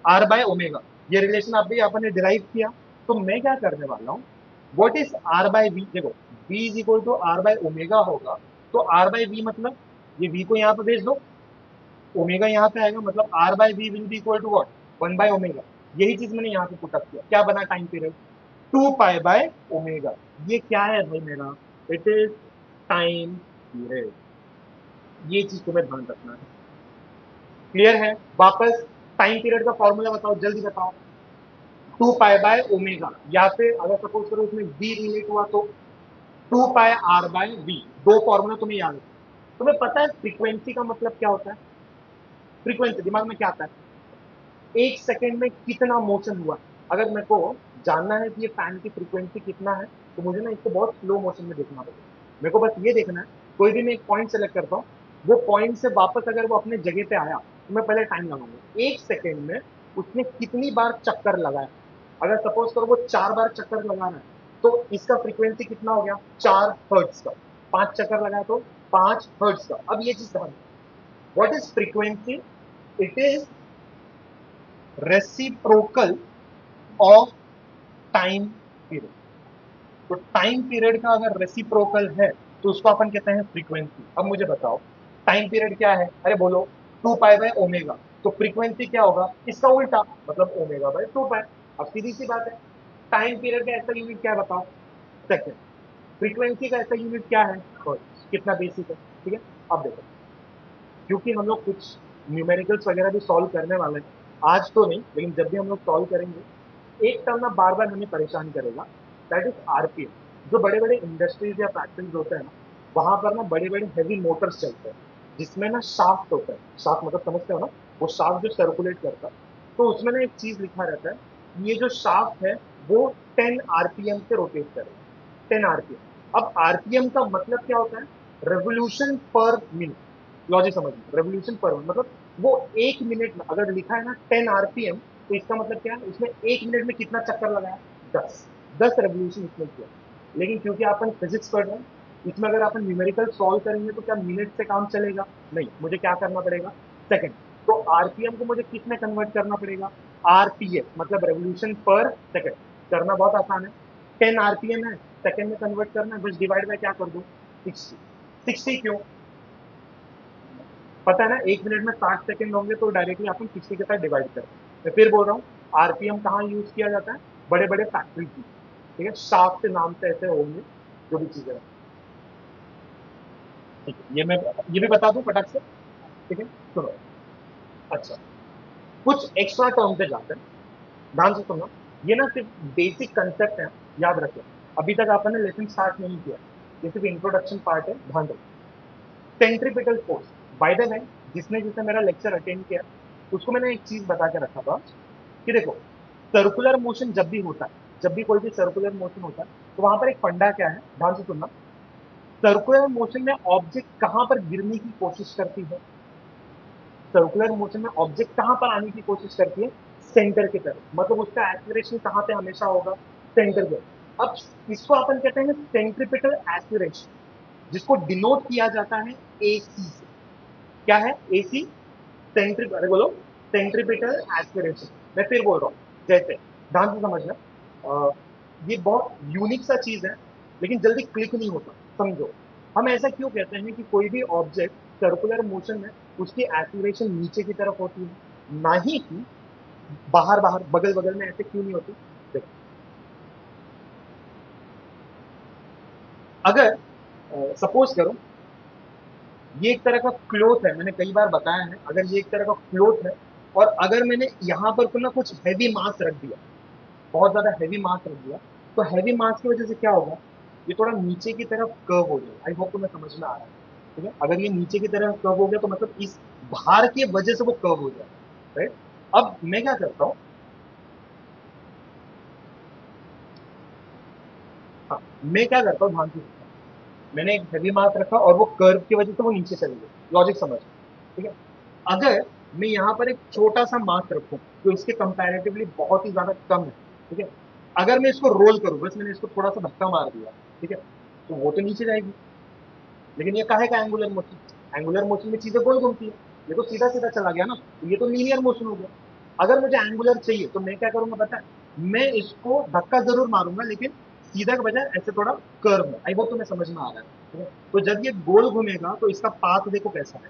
R by omega. ये रिलेशन अभी आपने डिराइव किया, तो मैं क्या करने वाला हूँ, what is r by v? देखो, v is equal to r by omega होगा, तो आर बाय वी मतलब ये v को यहाँ पे भेज दो, ओमेगा यहाँ पे आएगा, मतलब r by v will be equal to what? 1/ओमेगा। यही चीज मैंने यहाँ पे पुटअप किया, क्या बना time period? 2 pi by omega. ये क्या है भाई मेरा? It is time period. ये चीज तुम्हें ध्यान रखना है। क्लियर है? वापस टाइम पीरियड का फॉर्मूला बताओ, जल्दी बताओ। 2 पाई बाय ओमेगा, या फिर अगर सपोज करो उसमें v रिलेट हुआ तो 2 पाई r बाय वी। दो फॉर्मूला तुम्हें याद है। तुम्हें पता है फ्रीक्वेंसी का मतलब क्या होता है? फ्रीक्वेंसी दिमाग में क्या आता है? एक सेकेंड में कितना मोशन हुआ। अगर मेरे को जानना है कि ये फैन की फ्रीक्वेंसी कितना है, तो मुझे ना इसको बहुत स्लो मोशन में देखना पड़ेगा। मेरे को बस ये देखना है, कोई भी मैं एक पॉइंट सेलेक्ट करता हूँ, वो पॉइंट से वापस अगर वो अपने जगह पे आया तो मैं पहले टाइम लगाऊंगा, एक सेकेंड में उसने कितनी बार चक्कर लगाया। अगर सपोज करो वो 4 बार चक्कर लगा रहा है, तो इसका फ्रीक्वेंसी कितना हो गया? 4 हर्ट्ज का। 5 चक्कर लगाया तो 5 हर्ट्ज का। अब ये चीज ध्यान, what is frequency? It is reciprocal of time period. तो टाइम पीरियड का अगर रेसिप्रोकल है तो उसको अपन कहते हैं फ्रीक्वेंसी। अब मुझे बताओ, टाइम पीरियड क्या है? अरे बोलो, 2 पाई बाय ओमेगा। तो फ्रीक्वेंसी क्या होगा? इसका उल्टा, मतलब ओमेगा बाय 2 पाई। अब सीधी सी बात है, टाइम पीरियड का ऐसा यूनिट क्या है बताओ? सेकेंड। फ्रीक्वेंसी का ऐसा यूनिट क्या है? हर्ट्ज। कितना बेसिक है, ठीक है? अब देखो, क्योंकि हम लोग कुछ न्यूमेरिकल्स वगैरह भी सॉल्व करने वाले हैं, आज तो नहीं लेकिन जब भी हम लोग सॉल्व करेंगे, एक टर्म ना बार बार हमें परेशान करेगा, दैट इज आरपीएम। जो बड़े बड़े इंडस्ट्रीज या फैक्ट्रीज होते हैं ना, वहां पर ना बड़े बड़े हैवी मोटर्स चलते हैं, जिसमें ना शाफ्ट होता है। शाफ्ट मतलब समझते हो ना? वो शाफ्ट जो सर्कुलेट करता है, तो उसमें ना एक चीज लिखा रहता है, ये जो शाफ्ट है वो 10 आरपीएम से रोटेट करेगा। 10 आरपीएम। अब आरपीएम का मतलब क्या होता है? रेवोल्यूशन पर मिनट। लॉजिक समझिए, रेवोल्यूशन पर मिनट मतलब वो एक मिनट में अगर लिखा है ना 10 आरपीएम, तो इसका मतलब क्या है? उसने एक मिनट में कितना चक्कर लगाया? 10। 10 रेवोल्यूशन इसमें किया। लेकिन क्योंकि अपन फिजिक्स पढ़ रहे हैं, इसमें अगर अपन न्यूमेरिकल सॉल्व करेंगे तो क्या मिनट से काम चलेगा? नहीं, मुझे क्या करना पड़ेगा? सेकंड। तो आरपीएम को मुझे किस में कन्वर्ट करना पड़ेगा? आरपीएस मतलब रेवोल्यूशन पर सेकंड। करना बहुत आसान है। 10 आरपीएम है, सेकंड में कन्वर्ट करना है, बस डिवाइड बाय क्या कर दो? 60। 60 क्यों? पता है ना, एक मिनट में 60 सेकंड होंगे तो डायरेक्टली अपन 60 के साथ डिवाइड करें। मैं फिर बोल रहा हूँ, आरपीएम कहाँ यूज किया जाता है? बड़े बड़े फैक्ट्री की, ठीक है? शाफ्ट नाम से ऐसे होंगे जो भी चीजें हैं। ठीक है, ये भी बता दूं फटक से, ठीक है? सुनो। अच्छा, कुछ एक्स्ट्रा टर्म पे जाते हैं, ध्यान से सुनना। ये ना सिर्फ बेसिक कंसेप्ट है, याद रखो। अभी तक आपने लेसन स्टार्ट नहीं किया, ये सिर्फ इंट्रोडक्शन पार्ट है, ध्यान रखो। Centripetal force, by the way, जिसने जिसने मेरा लेक्चर अटेंड किया उसको मैंने एक चीज बता के रखा था कि देखो, सर्कुलर मोशन जब भी होता है, जब भी कोई भी सर्कुलर मोशन होता है, तो वहां पर एक फंडा क्या है, ध्यान से सुनना। सर्कुलर मोशन में ऑब्जेक्ट कहां पर गिरने की कोशिश करती है? सर्कुलर मोशन में ऑब्जेक्ट कहां पर आने की कोशिश करती है? सेंटर की तरफ। मतलब उसका एक्सीलरेशन कहां पे हमेशा होगा? सेंटर पे। अब इसको अपन कहते हैं सेंट्रीपिटल एक्सीलरेशन, जिसको डिनोट किया जाता है एसी से। क्या है एसी? अरे बोलो, सेंट्रीपिटल एक्सीलरेशन। मैं फिर बोल रहा हूं, जैसे ध्यान से समझना, ये बहुत यूनिक सा चीज है, लेकिन जल्दी क्लिक नहीं होता। समझो, हम ऐसा क्यों कहते हैं कि कोई भी ऑब्जेक्ट सर्कुलर मोशन में उसकी एक्सीलरेशन नीचे की तरफ होती है, ना ही कि बाहर बाहर बगल बगल में, ऐसे क्यों नहीं होती? देखो, अगर सपोज करो ये एक तरह का क्लोथ है, मैंने कई बार बताया है, अगर ये एक तरह का क्लोथ है और अगर मैंने यहां पर ना कुछ हैवी मास रख दिया, बहुत ज्यादा हैवी मास रख दिया, तो हैवी मास की वजह से क्या होगा? ये थोड़ा नीचे की तरफ कर्व हो जाएगा। आई होप तुम्हें समझ में आ रहा है। ठीक है, अगर ये नीचे की तरफ कर्व हो गया तो मतलब इस भार की वजह से वो कर्व हो जाएगा, राइट? अब मैं क्या करता हूँ, हाँ, मैं क्या करता हूँ ध्यान से सुनना। मैंने एक हैवी मास रखा और वो कर्व की वजह से वो नीचे चली गई, लॉजिक समझ। ठीक है, अगर मैं यहाँ पर एक छोटा सा मास रखूं जो इसके कंपैरेटिवली बहुत ही ज्यादा कम है, ठीक है, अगर मैं इसको रोल करूं, बस मैंने इसको थोड़ा सा धक्का मार दिया, ठीक है, तो वो तो नीचे जाएगी। लेकिन ये काहे का एंगुलर मोशन? एंगुलर मोशन में चीजें गोल घूमती है, ये तो सीधा सीधा चला गया ना, तो ये तो लीनियर मोशन हो गया। अगर मुझे एंगुलर चाहिए तो मैं क्या करूंगा पता है? मैं इसको धक्का जरूर मारूंगा, लेकिन सीधा के बजाय ऐसे थोड़ा कर्व में। आई होप तुम्हें समझ में आ रहा है। ठीक है? तो जब ये गोल घूमेगा तो इसका पाथ देखो कैसा है,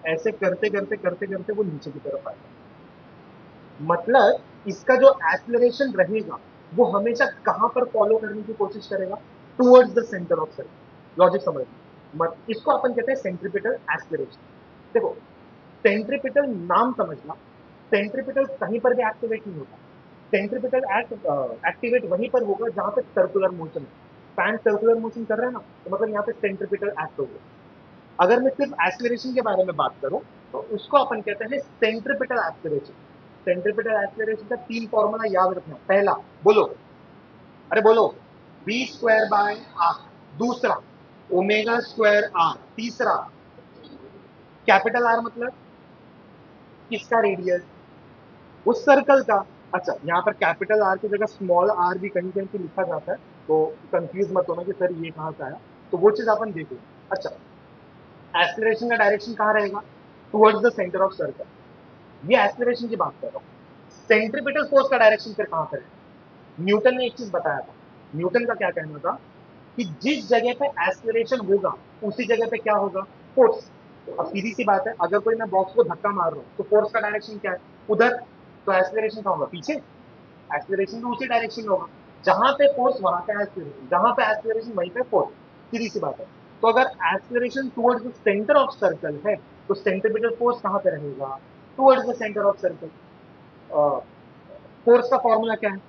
ऐसे करते करते करते करते वो नीचे की तरफ आएगा। मतलब इसका जो एक्सीलरेशन रहेगा वो हमेशा कहां पर फॉलो करने की कोशिश करेगा? Towards the centre of circle. Logic समझ, मत इसको अपन कहते हैं सेंट्रीपिटल एक्सीलरेशन। देखो, सेंट्रीपिटल नाम समझना, सेंट्रीपिटल कहीं पर भी एक्टिवेट नहीं होता। सेंट्रीपिटल एक्टिवेट वहीं पर होगा जहां पे सर्कुलर मोशन है। फैन सर्कुलर मोशन कर रहा है ना, तो मतलब यहाँ पे सेंट्रीपिटल एक्ट होगा। अगर मैं सिर्फ एक्सीलरेशन के बारे में बात करूं तो उसको अपन कहते हैं सेंट्रीपिटल एक्सीलरेशन। सेंट्रीपिटल एक्सीलरेशन का 3 फॉर्मूला याद रखना। पहला, बोलो, अरे बोलो, बी स्क्वायर बाय आर। दूसरा, ओमेगा स्क्वायर आर। तीसरा, कैपिटल आर मतलब किसका रेडियस? उस सर्कल का। अच्छा, यहाँ पर कैपिटल आर की जगह स्मॉल आर भी कहीं कहीं पे लिखा जाता है, तो कंफ्यूज मत होना कि सर ये कहाँ से आया। तो वो चीज अपन देखें। अच्छा, एक्सीलरेशन का डायरेक्शन कहाँ रहेगा? Towards the centre of circle. ये एक्सीलरेशन की बात कर रहा हूँ। सेंट्रीपिटल फोर्स का डायरेक्शन फिर कहां पर है? न्यूटन ने एक चीज बताया था। न्यूटन का क्या कहना था कि जिस जगह पे एक्सीलरेशन होगा उसी जगह पे क्या होगा? फोर्स। अब सीधी सी बात है, अगर कोई मैं बॉक्स को धक्का मार रहा हूं तो फोर्स का डायरेक्शन क्या है? उधर। तो एक्सीलरेशन कहाँ होगा? पीछे। एक्सीलरेशन तो उसी डायरेक्शन में होगा। जहां पे फोर्स वहां पे एक्सीलरेशन, जहां पे एक्सीलरेशन वहीं पे फोर्स। सीधी सी बात है। तो अगर acceleration towards the centre of circle है तो सेंट्रीपिटल फोर्स कहां पे रहेगा? Towards the centre of circle. Force का फॉर्मूला क्या है?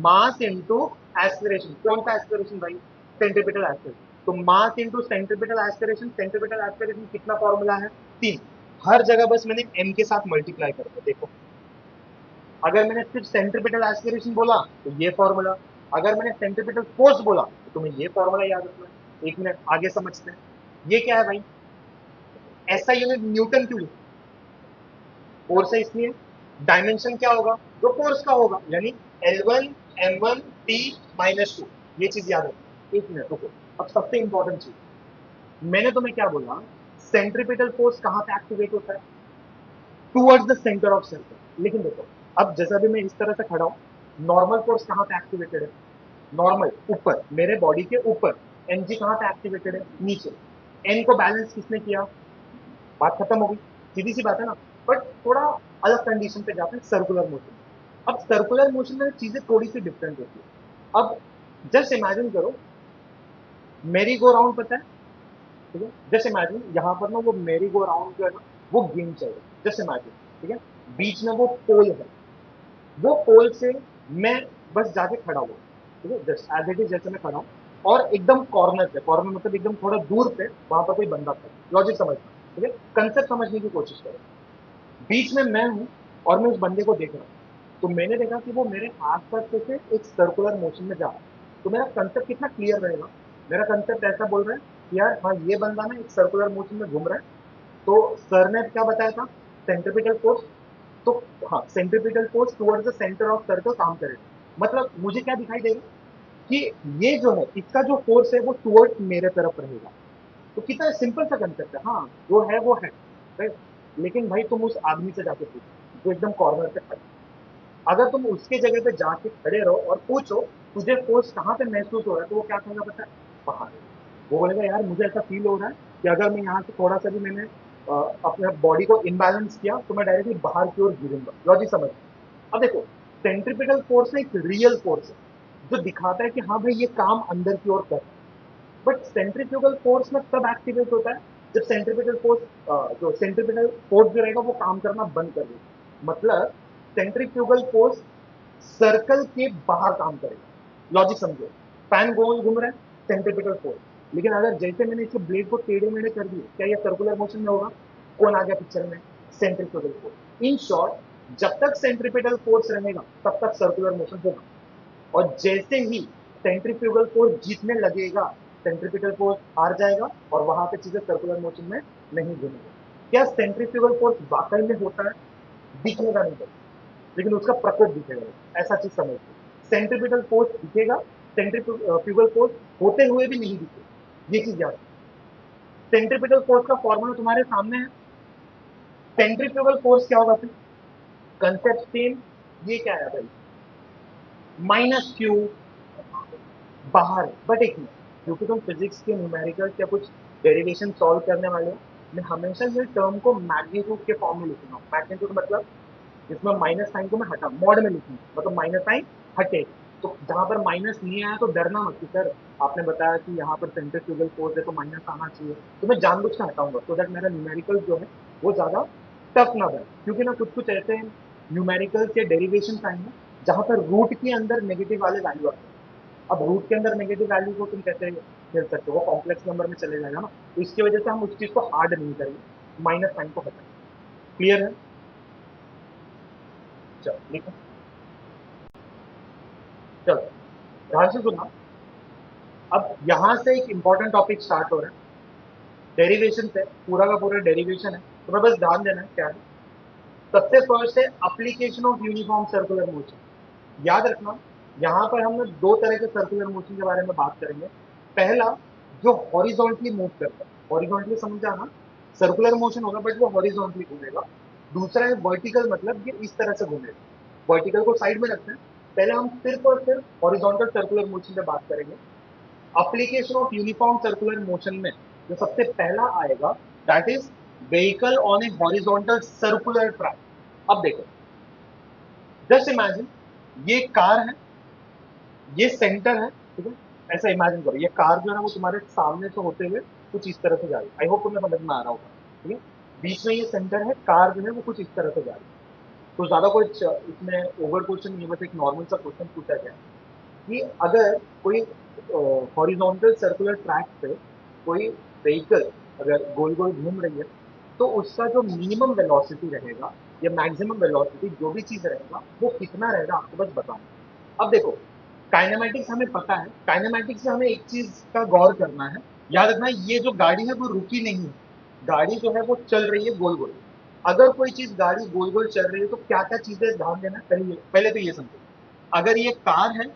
Mass into acceleration. कौन सा एक्सीलरेशन भाई? Centripetal acceleration. तो mass into centripetal acceleration. Centripetal acceleration कितना फॉर्मूला है? 3। हर जगह बस मैंने m के साथ मल्टीप्लाई कर दिया। देखो, अगर मैंने सिर्फ सेंट्रीपिटल एक्सीलरेशन बोला तो ये फॉर्मूला, अगर मैंने सेंट्रीपिटल फोर्स बोला तो तुम्हें ये फॉर्मूला याद रखना है। एक मिनट आगे समझते हैं। ये क्या है भाई? ऐसा यूनिट न्यूटन क्यों? फोर्स है इसलिए। डायमेंशन क्या होगा? जो फोर्स का होगा, यानी L1 M1 T-2। ये चीज याद रखो। एक मिनट रुको। अब सबसे इंपॉर्टेंट चीज, मैंने तुम्हें क्या बोला? सेंट्रीपिटल फोर्स कहां पे एक्टिवेट होता है? Towards the centre of circle. लेकिन देखो, अब जैसा भी मैं इस तरह से खड़ा हूं, नॉर्मल फोर्स कहां पे एक्टिवेटेड है? नॉर्मल ऊपर, मेरे बॉडी के ऊपर। एनजी कहां पे एक्टिवेटेड है? नीचे। एन को बैलेंस किसने किया? बात खत्म हो गई। सीधी सी बात है ना। बट थोड़ा अलग कंडीशन पे जाते हैं, सर्कुलर मोशन। अब सर्कुलर मोशन में चीजें थोड़ी सी डिफरेंट होती है। अब जस्ट इमेजिन करो, मेरी गो राउंड पता है? ठीक है, जस्ट इमेजिन यहाँ पर ना वो मेरी गो राउंड जो है ना, वो गेम चल रहा है। जस्ट इमेजिन, ठीक है, बीच में वो पोल है। वो पोल से मैं बस जाके खड़ा हुआ, ठीक है, जस्ट एज इट इज जैसे मैं खड़ा हूँ, और एकदम कॉर्नर पे, कॉर्नर मतलब एकदम थोड़ा दूर पे वहां पर कोई बंदा खड़ा। लॉजिक समझना, ठीक है, कंसेप्ट समझने की कोशिश करो। बीच में मैं हूं और मैं उस बंदे को देख रहा हूं। तो मैंने देखा कि वो मेरे आसपास से एक सर्कुलर मोशन में जा रहा है। तो मेरा कंसेप्ट कितना क्लियर रहेगा? मेरा कंसेप्ट ऐसा बोल रहा है कि यार हाँ ये बंदा ना एक सर्कुलर मोशन में घूम रहा है, तो सर ने क्या बताया था, सेंट्रीपिटल फोर्स, तो हाँ centripetal force towards the centre of circle काम करेगा, मतलब मुझे क्या दिखाई देगा कि ये जो है इसका जो फोर्स है वो टुवर्ड्स मेरे तरफ रहेगा। तो कितना सिंपल सा कंसेप्ट है, हाँ जो है वो है, राइट। लेकिन भाई तुम उस आदमी से जाके पूछो जो एकदम कॉर्नर पे खड़ा है। अगर तुम उसके जगह पे जाके खड़े रहो और पूछो तुझे फोर्स कहाँ पे महसूस हो रहा है, तो वो क्या कहेगा पता है, बाहर। वो बोलेगा यार मुझे ऐसा फील हो रहा है कि अगर मैं यहाँ से थोड़ा सा भी मैंने अपने बॉडी को इम्बैलेंस किया तो मैं डायरेक्टली बाहर की ओर गिरूंगा। लॉजिक समझ। अब देखो, सेंट्रीपिटल फोर्स ना एक रियल फोर्स है जो दिखाता है कि हाँ भाई ये काम अंदर की ओर कर रहा है। बट सेंट्रीफ्यूगल फोर्स में तब एक्टिवेट होता है जब सेंट्रीपिटल फोर्स, जो सेंट्रीपिटल फोर्स जो रहेगा वो काम करना बंद कर देगा। मतलब सेंट्रीफ्यूगल फोर्स सर्कल के बाहर काम करेगा। लॉजिक समझो, फैन गोल घूम रहा है, सेंट्रीपिटल फोर्स, लेकिन अगर जैसे मैंने इसके ब्लेड को टेढ़े मेढ़े कर दिए, क्या ये सर्कुलर मोशन में होगा? कौन आ गया पिक्चर में? Centrifugal force. इन शॉर्ट, जब तक सेंट्रीपिटल फोर्स रहेगा तब तक सर्कुलर मोशन होगा, और जैसे ही सेंट्रीफ्यूगल फोर्स जीतने लगेगा, सेंट्रीपिटल फोर्स हार जाएगा और वहां पे चीजें सर्कुलर मोशन में नहीं घूमेंगे। क्या सेंट्रीफ्यूगल फोर्स वाकई में होता है? दिखेगा नहीं बस, लेकिन उसका प्रकोप दिखेगा, ऐसा चीज समझिए। सेंट्रीपिटल फोर्स दिखेगा, सेंट्रीफ्यूगल फोर्स होते हुए भी नहीं दिखेगा, ये चीज याद। सेंट्रीपिटल फोर्स का फॉर्मूला तुम्हारे सामने है। सेंट्रीफ्यूगल फोर्स क्या होगा फिर? Concept same. ये क्या है भाई? माइनस क्यू बाहर है। बट एक मिनट, क्योंकि तुम फिजिक्स के न्यूमेरिकल या कुछ डेरिवेशन सॉल्व करने वाले हो, मैं हमेशा ये टर्म को मैग्नीट्यूड के फॉर्म में लिखूंगा। मैग्नीट्यूड मतलब इसमें माइनस साइन को मैं हटा मॉड में लिखूंगा, मतलब माइनस साइन हटे। तो जहां पर माइनस नहीं आया तो डरना मत कि सर आपने बताया कि यहाँ पर सेंट्रीफ्यूगल फोर्स है तो माइनस आना चाहिए, तो मैं जानबूझ के हटाऊंगा सो दैट मेरा न्यूमेरिकल जो है वो ज्यादा टफ ना बने। क्योंकि ना कुछ कुछ ऐसे न्यूमेरिकल के डेरिवेशन आएंगे जहां पर रूट के अंदर नेगेटिव वाले वैल्यू आते हैं। अब रूट के अंदर नेगेटिव वैल्यू को तुम कैसे खेल सकते हो, वो कॉम्प्लेक्स नंबर में चले जाएगा ना, तो इसकी वजह से हम उस चीज को हार्ड नहीं करेंगे, माइनस साइन को हटाएंगे। क्लियर है? चलो लिखो, चलो ध्यान से सुनना। अब यहां से एक इंपॉर्टेंट टॉपिक स्टार्ट हो रहा है, डेरिवेशन से, पूरा का पूरा डेरिवेशन है, तुम्हें बस ध्यान देना है क्या है। सबसे फर्स्ट है application of uniform circular motion. याद रखना, यहां पर हम लोग दो तरह के सर्कुलर मोशन के बारे में बात करेंगे। पहला, जो हॉरिजॉन्टली मूव करता है, हॉरिजॉन्टली समझा ना, सर्कुलर मोशन होगा बट वो हॉरिजॉन्टली घूमेगा। दूसरा है वर्टिकल, मतलब ये इस तरह से घूमेगा। वर्टिकल को साइड में रखते हैं, पहले हम सिर्फ और सिर्फ हॉरिजॉन्टल सर्कुलर मोशन पे बात करेंगे। Application of uniform circular motion में जो सबसे पहला आएगा, that is vehicle on A horizontal circular track. अब देखो, जस्ट इमेजिन ये कार है, ये सेंटर है, ठीक है। ऐसा इमेजिन करो, ये कार जो है वो तुम्हारे सामने से होते हुए कुछ इस तरह से जा रही है। आई होप तुम्हें समझ में आ रहा होगा, ठीक है। बीच में ये सेंटर है, कार जो है वो कुछ इस तरह से जा रही है। तो ज्यादा कुछ इसमें ओवर क्वेश्चन नहीं है, बस एक नॉर्मल सा क्वेश्चन पूछा गया है कि अगर कोई हॉरिजॉन्टल सर्कुलर ट्रैक पे कोई व्हीकल अगर गोल गोल घूम रही है, तो उसका जो मिनिमम वेलोसिटी रहेगा या मैक्सिमम वेलोसिटी जो भी चीज रहेगा वो कितना रहेगा, आपको बस बताना। अब देखो, काइनेमैटिक्स हमें पता है, काइनेमैटिक्स से हमें एक चीज का गौर करना है। याद रखना, ये जो गाड़ी है वो रुकी नहीं है, गाड़ी जो है वो चल रही है गोल गोल। अगर कोई चीज गाड़ी गोल गोल चल रही है तो क्या क्या चीजें ध्यान देना है, पहले तो ये समझो। अगर ये कार है,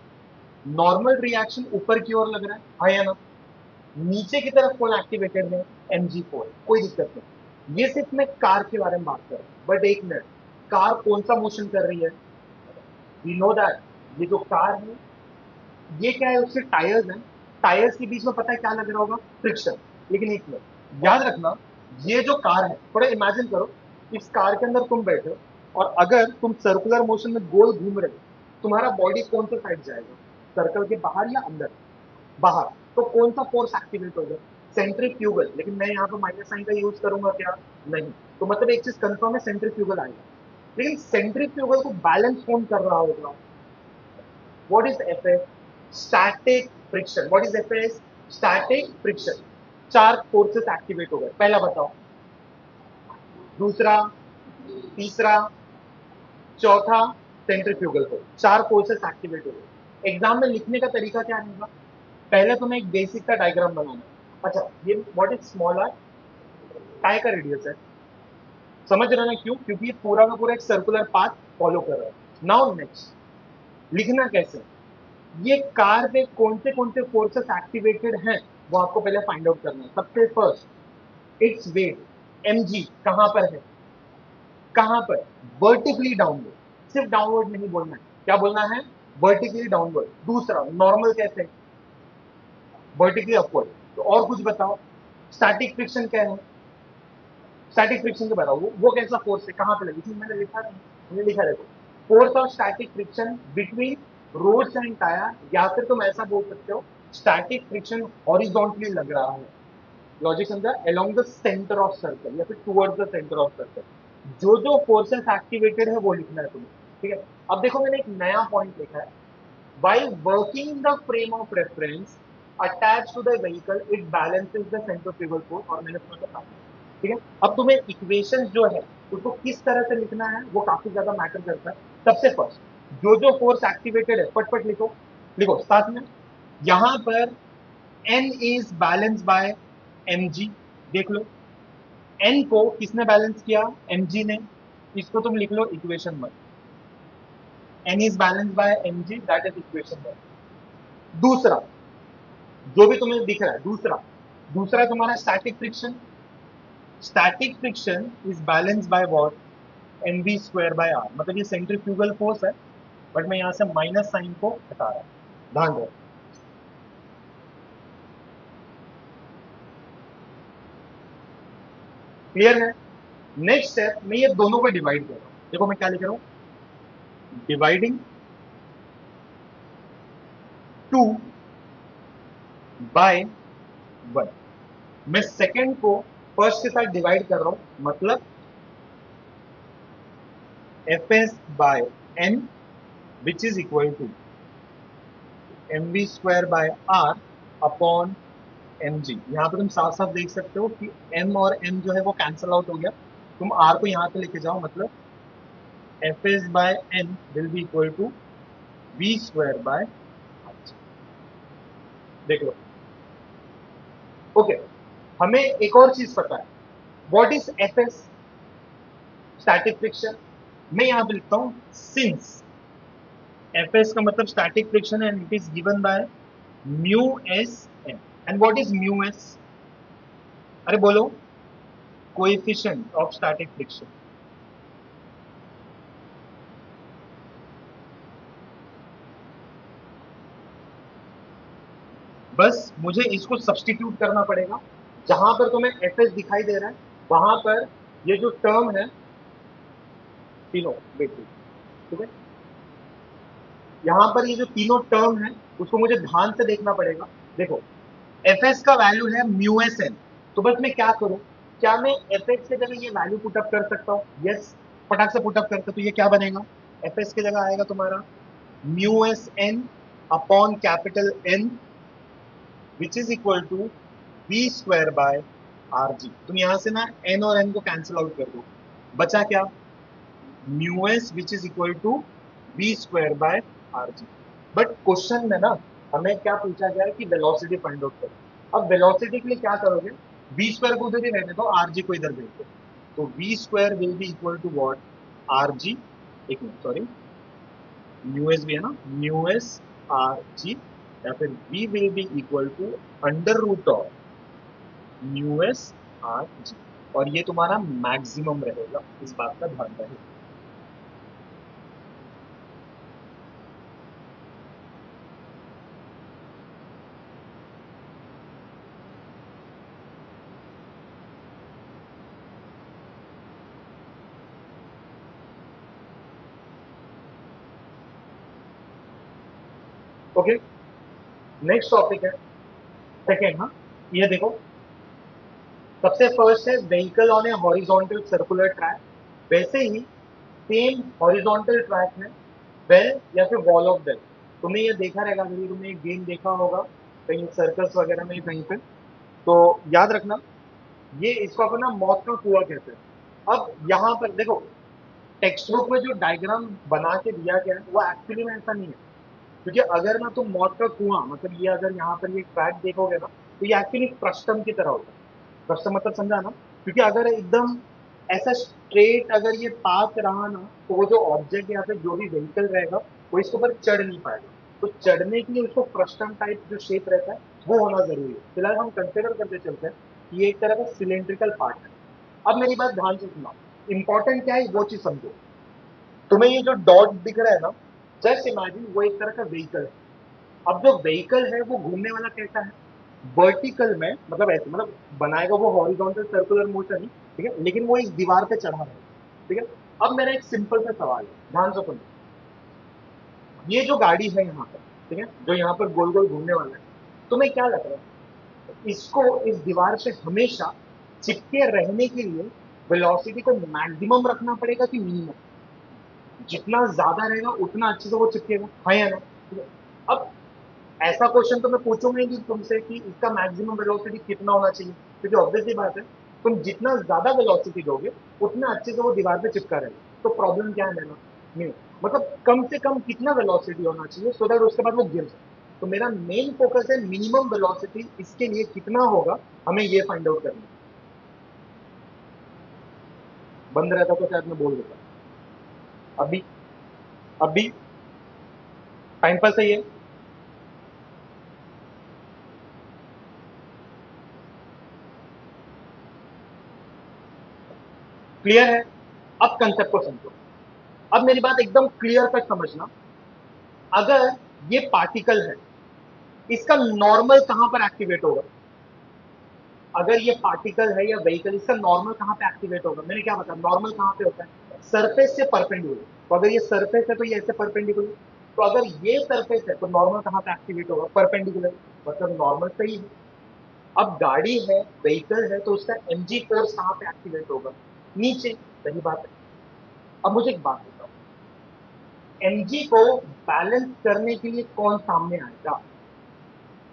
नॉर्मल रिएक्शन ऊपर की ओर लग रहा है, हाँ या ना? नीचे की तरफ कौन एक्टिवेटेड है? mg4, कोई दिक्कत नहीं। ये सिर्फ मैं कार के बारे में बात कर रहा हूँ, बट एक मिनट, कार कौन सा मोशन कर रही है? वी नो दैट ये जो कार है, ये क्या है, उसके टायर्स हैं, टायर्स के बीच में पता है क्या लग रहा होगा? फ्रिक्शन। लेकिन एक मिनट याद रखना, ये जो कार है, थोड़ा इमेजिन करो, इस कार के अंदर तुम बैठे हो और अगर तुम सर्कुलर मोशन में गोल घूम रहे हो, तुम्हारा बॉडी कौन सा साइड जाएगा? सर्कल के बाहर या अंदर? बाहर। तो कौन सा फोर्स एक्टिवेट होगा? सेंट्रीफ्यूगल। लेकिन मैं यहाँ पर माइनस साइन का यूज करूंगा क्या? नहीं। तो मतलब एक चीज कंफर्म है, सेंट्रीफ्यूगल आएगा। लेकिन सेंट्रीफ्यूगल को बैलेंस कौन कर रहा होगा? What is FS? Static friction. What is FS? Static friction. चार फोर्सेस एक्टिवेट हो गए, पहला बताओ, दूसरा, तीसरा, चौथा, सेंट्रीफ्यूगल फोर्स। चार फोर्सेस एक्टिवेट हो गए। एग्जाम में लिखने का तरीका क्या रहेगा? पहले तुम्हें एक बेसिक का डायग्राम बनाना है। अच्छा, ये व्हाट इज स्मॉल आर, काय का रेडियस है, समझ रहे हो ना क्यों? क्योंकि ये पूरा का पूरा एक सर्कुलर पाथ फॉलो कर रहा है। नाउ नेक्स्ट, लिखना कैसे, ये कार पे कौन से फोर्सेस एक्टिवेटेड हैं वो आपको पहले फाइंड आउट करना है। सबसे फर्स्ट, इट्स वेट mg कहां पर है, कहां पर, वर्टिकली डाउनवर्ड, सिर्फ डाउनवर्ड नहीं बोलना है, क्या बोलना है, वर्टिकली डाउनवर्ड। दूसरा, नॉर्मल कैसे, वर्टिकली अपवर्ड। तो और कुछ बताओ, स्टैटिक फ्रिक्शन क्या है, स्टैटिक फ्रिक्शन के बताओ, वो कैसा फोर्स है, कहां पे लगे, इसमें मैंने लिखा नहीं, मैंने लिखा देखो, force of static friction between roads and tyre, या फिर तुम ऐसा बोल सकते हो स्टैटिक फ्रिक्शन हॉरिजॉन्टली लग रहा है, लॉजिक समझा, along the centre of circle या फिर towards the centre of circle. जो फोर्सेस एक्टिवेटेड है वो लिखना है तुम्हें, ठीक है। अब देखो मैंने एक नया पॉइंट लिखा है, while working the frame of reference attached to the vehicle it balances the centrifugal force, और मैंने तुम्हें बताया, ठीक है। अब तुम्हें इक्वेशन जो है उसको किस तरह से लिखना है वो काफी ज्यादा मैटर करता है। सबसे फर्स्ट, जो फोर्स एक्टिवेटेड है फटफट लिखो, लिखो साथ में, यहां पर n is balance by mg, देख लो n को किसने बैलेंस किया, mg ने, इसको तुम लिख लो equation 1, n is balance by mg, that is equation 1। दूसरा, जो भी तुम्हें दिख रहा है, दूसरा दूसरा तुम्हारा static friction, static friction is balance by what, mv square by r, मतलब ये सेंट्रीफ्यूगल फोर्स है, बट मैं यहां से माइनस साइन को हटा रहा हूं, ध्यान दो, क्लियर है। नेक्स्ट स्टेप, मैं ये दोनों को डिवाइड कर रहा हूं, देखो मैं क्या लिख रहा हूं, डिवाइडिंग 2 बाय 1, मैं सेकेंड को फर्स्ट के साथ डिवाइड कर रहा हूं, मतलब fs by n which is equal to mv square by r upon mg। यहां पर तुम साफ साफ देख सकते हो कि m और m जो है वो कैंसल आउट हो गया, तुम r को यहां पे लेके जाओ, मतलब fs by n will be equal to v square by r, देख लो। ओके, हमें एक और चीज पता है, what is fs, static friction. मैं यहां पे लिखता हूं सिंस fs का मतलब static friction and it is given by mu S n, and what is mu s, अरे बोलो, कोएफिशिएंट ऑफ स्टैटिक फ्रिक्शन। बस मुझे इसको सब्सटीट्यूट करना पड़ेगा, जहां पर तुम्हें fs दिखाई दे रहा है वहां पर ये जो टर्म है तीनों, देखिए, ठीक है, यहां पर ये जो तीनों टर्म है उसको मुझे ध्यान से देखना पड़ेगा। देखो, fs का वैल्यू है म्यू एस एन, तो बस मैं क्या करूं, क्या मैं fs के जगह ये वैल्यू पुटअप कर सकता हूं, यस, फटाक से पुटअप करते, तो ये क्या बनेगा, fs के जगह आएगा तुम्हारा mu S n upon capital n which is equal to we square by are g. तुम यहां से ना एन और एन को कैंसिल आउट कर दो, बचा क्या, mu S which is equal to we square by are G. But question में ना हमें क्या पूछा गया है कि वेलोसिटी फाइंड आउट करो। अब वेलोसिटी के लिए क्या करोगे, वी स्क्वायर को उधर ही रहने दो, आर जी को इधर भेज दो, तो V square will be equal to what, R G, एक मिनट सॉरी, म्यू एस भी है ना, म्यू एस आर जी, या फिर V will be equal to under root of mu S R G, और ये तुम्हारा मैक्सिमम रहेगा, इस बात का ध्यान रहे। ओके, नेक्स्ट टॉपिक है सेकेंड, हाँ, ये देखो, सबसे फर्स्ट है vehicle on A horizontal circular track, वैसे ही सेम हॉरिजॉन्टल ट्रैक में बेल या फिर वॉल ऑफ बेल, तुमने ये देखा रहेगा, अगर तुमने एक गेम देखा होगा कहीं सर्कस वगैरह में कहीं पे, तो याद रखना ये, इसको अपन ना मौत का कुआं कहते हैं। अब यहाँ पर देखो, टेक्स्ट बुक में जो डायग्राम बना के दिया गया है वो एक्चुअली में ऐसा नहीं है, क्योंकि अगर ना तुम मौत का कुआं, मतलब ये अगर यहाँ पर ये ट्रैक देखोगे ना, तो ये एक्चुअली फ्रस्टम की तरह होता है। फ्रस्टम मतलब समझा ना? क्योंकि अगर एकदम ऐसा स्ट्रेट अगर ये पाथ रहा ना, तो वो जो ऑब्जेक्ट या फिर जो भी व्हीकल रहेगा वो इसके ऊपर चढ़ नहीं पाएगा। तो चढ़ने के लिए उसको फ्रस्टम टाइप जो शेप रहता है वो होना जरूरी है। फिलहाल हम कंसिडर करते चलते हैं कि ये एक तरह का सिलेंड्रिकल पार्ट है। अब मेरी बात ध्यान से सुना, इंपॉर्टेंट क्या है वो चीज समझो। तुम्हें ये जो डॉट दिख रहा है ना, जस्ट इमेजिन वो एक तरह का व्हीकल है। अब जो व्हीकल है वो घूमने वाला कैसा है? वर्टिकल में, मतलब ऐसे, मतलब बनाएगा वो हॉरिजॉन्टल सर्कुलर मोशन ही, ठीक है, लेकिन वो इस दीवार पे चढ़ा रहेगा। ठीक है। अब मेरा एक सिंपल सा सवाल है, ध्यान से सुनो। ये जो गाड़ी है यहाँ पर, ठीक है, जो यहाँ पर गोल गोल घूमने वाला है, तुम्हें क्या लग रहा है इसको इस दीवार पे हमेशा चिपके रहने के लिए वेलोसिटी को मैक्सिमम रखना पड़ेगा कि मिनिमम? जितना ज्यादा रहेगा उतना अच्छे से वो चिपकेगा, हाँ या ना? ठीक है। अब ऐसा क्वेश्चन तो मैं पूछूंगा ही नहीं तुमसे कि इसका मैक्सिमम वेलोसिटी कितना होना चाहिए, क्योंकि ऑब्वियसली बात है, तुम जितना ज्यादा वेलोसिटी दोगे उतना अच्छे से वो दीवार पे चिपका रहेगा। तो प्रॉब्लम क्या है मेरा? नहीं, मतलब कम से कम कितना वेलोसिटी होना चाहिए सो दैट उसके बाद वो गिर जाए। तो मेरा मेन फोकस है मिनिमम वेलोसिटी इसके लिए कितना होगा, हमें ये फाइंड आउट करना है। बंद रहता तो शायद मैं बोल देता। अभी, अभी टाइम पास सही है। क्लियर है? अब कंसेप्ट को समझो। अब मेरी बात एकदम क्लियर कट समझना। अगर ये पार्टिकल है, इसका नॉर्मल कहां पर एक्टिवेट होगा? अगर ये पार्टिकल है या व्हीकल, इसका नॉर्मल कहां पे एक्टिवेट होगा? मैंने क्या बताया, नॉर्मल कहां पे होता है? सरफेस से परपेंडिकुलर। तो अगर ये सरफेस है तो ये ऐसे परपेंडिकुलर। तो अगर ये सरफेस है तो नॉर्मल कहां पे एक्टिवेट होगा? परपेंडिकुलर। मतलब नॉर्मल सही है। अब गाड़ी है, व्हीकल है, तो उसका एमजी फोर्स कहां पे एक्टिवेट होगा? नीचे। सही बात है। अब मुझे एक बात बताओ, एमजी को बैलेंस करने के लिए कौन सामने आएगा?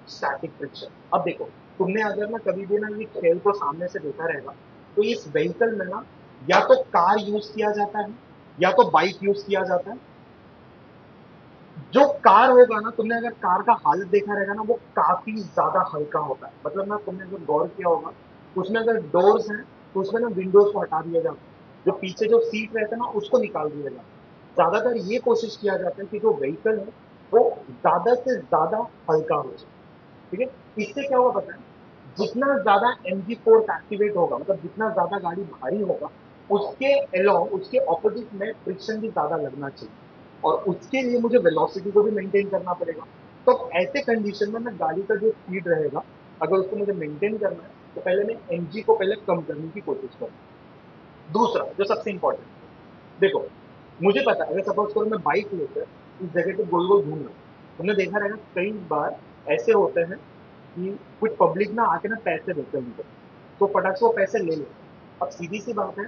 Static friction. अब देखो, तुमने अगर ना कभी भी ना ये खेल को सामने से देखा रहेगा, तो इस व्हीकल में ना या तो कार यूज किया जाता है या तो बाइक यूज किया जाता है। जो कार होगा ना, तुमने अगर कार का हालत देखा रहेगा ना, वो काफी ज्यादा हल्का होता है। मतलब ना, तुमने अगर गौर किया होगा, उसमें अगर डोर्स हैं तो उसमें ना विंडोज को हटा दिया जाता है, जो पीछे जो सीट रहता है ना उसको निकाल दिया जाता है। ज्यादातर ये कोशिश किया जाता है कि जो व्हीकल है वो ज्यादा से ज्यादा हल्का हो जाए। ठीक है। इससे क्या होगा पता है? जितना ज्यादा एमजी फोर्स एक्टिवेट होगा, मतलब जितना ज्यादा गाड़ी भारी होगा, उसके अलोंग, उसके ऑपोजिट में फ्रिक्शन भी ज्यादा लगना चाहिए। और उसके लिए मुझे वेलोसिटी को भी मेंटेन करना पड़ेगा। तो ऐसे कंडीशन में मैं गाड़ी का जो स्पीड रहेगा, अगर उसको मुझे मेंटेन करना है, तो पहले मैं एमजी को पहले कम करने की कोशिश करूँ। दूसरा जो सबसे इंपॉर्टेंट, देखो, मुझे पता है, अगर सपोज करो मैं बाइक लेकर इस जगह पे गोल गोल घूम रहा हूँ, तुमने देखा रहेगा कई बार ऐसे होते हैं कि कुछ पब्लिक ना आके ना पैसे देते हैं उनको, तो फटाक से वो पैसे ले लेते हैं। अब सीधी सी बात है,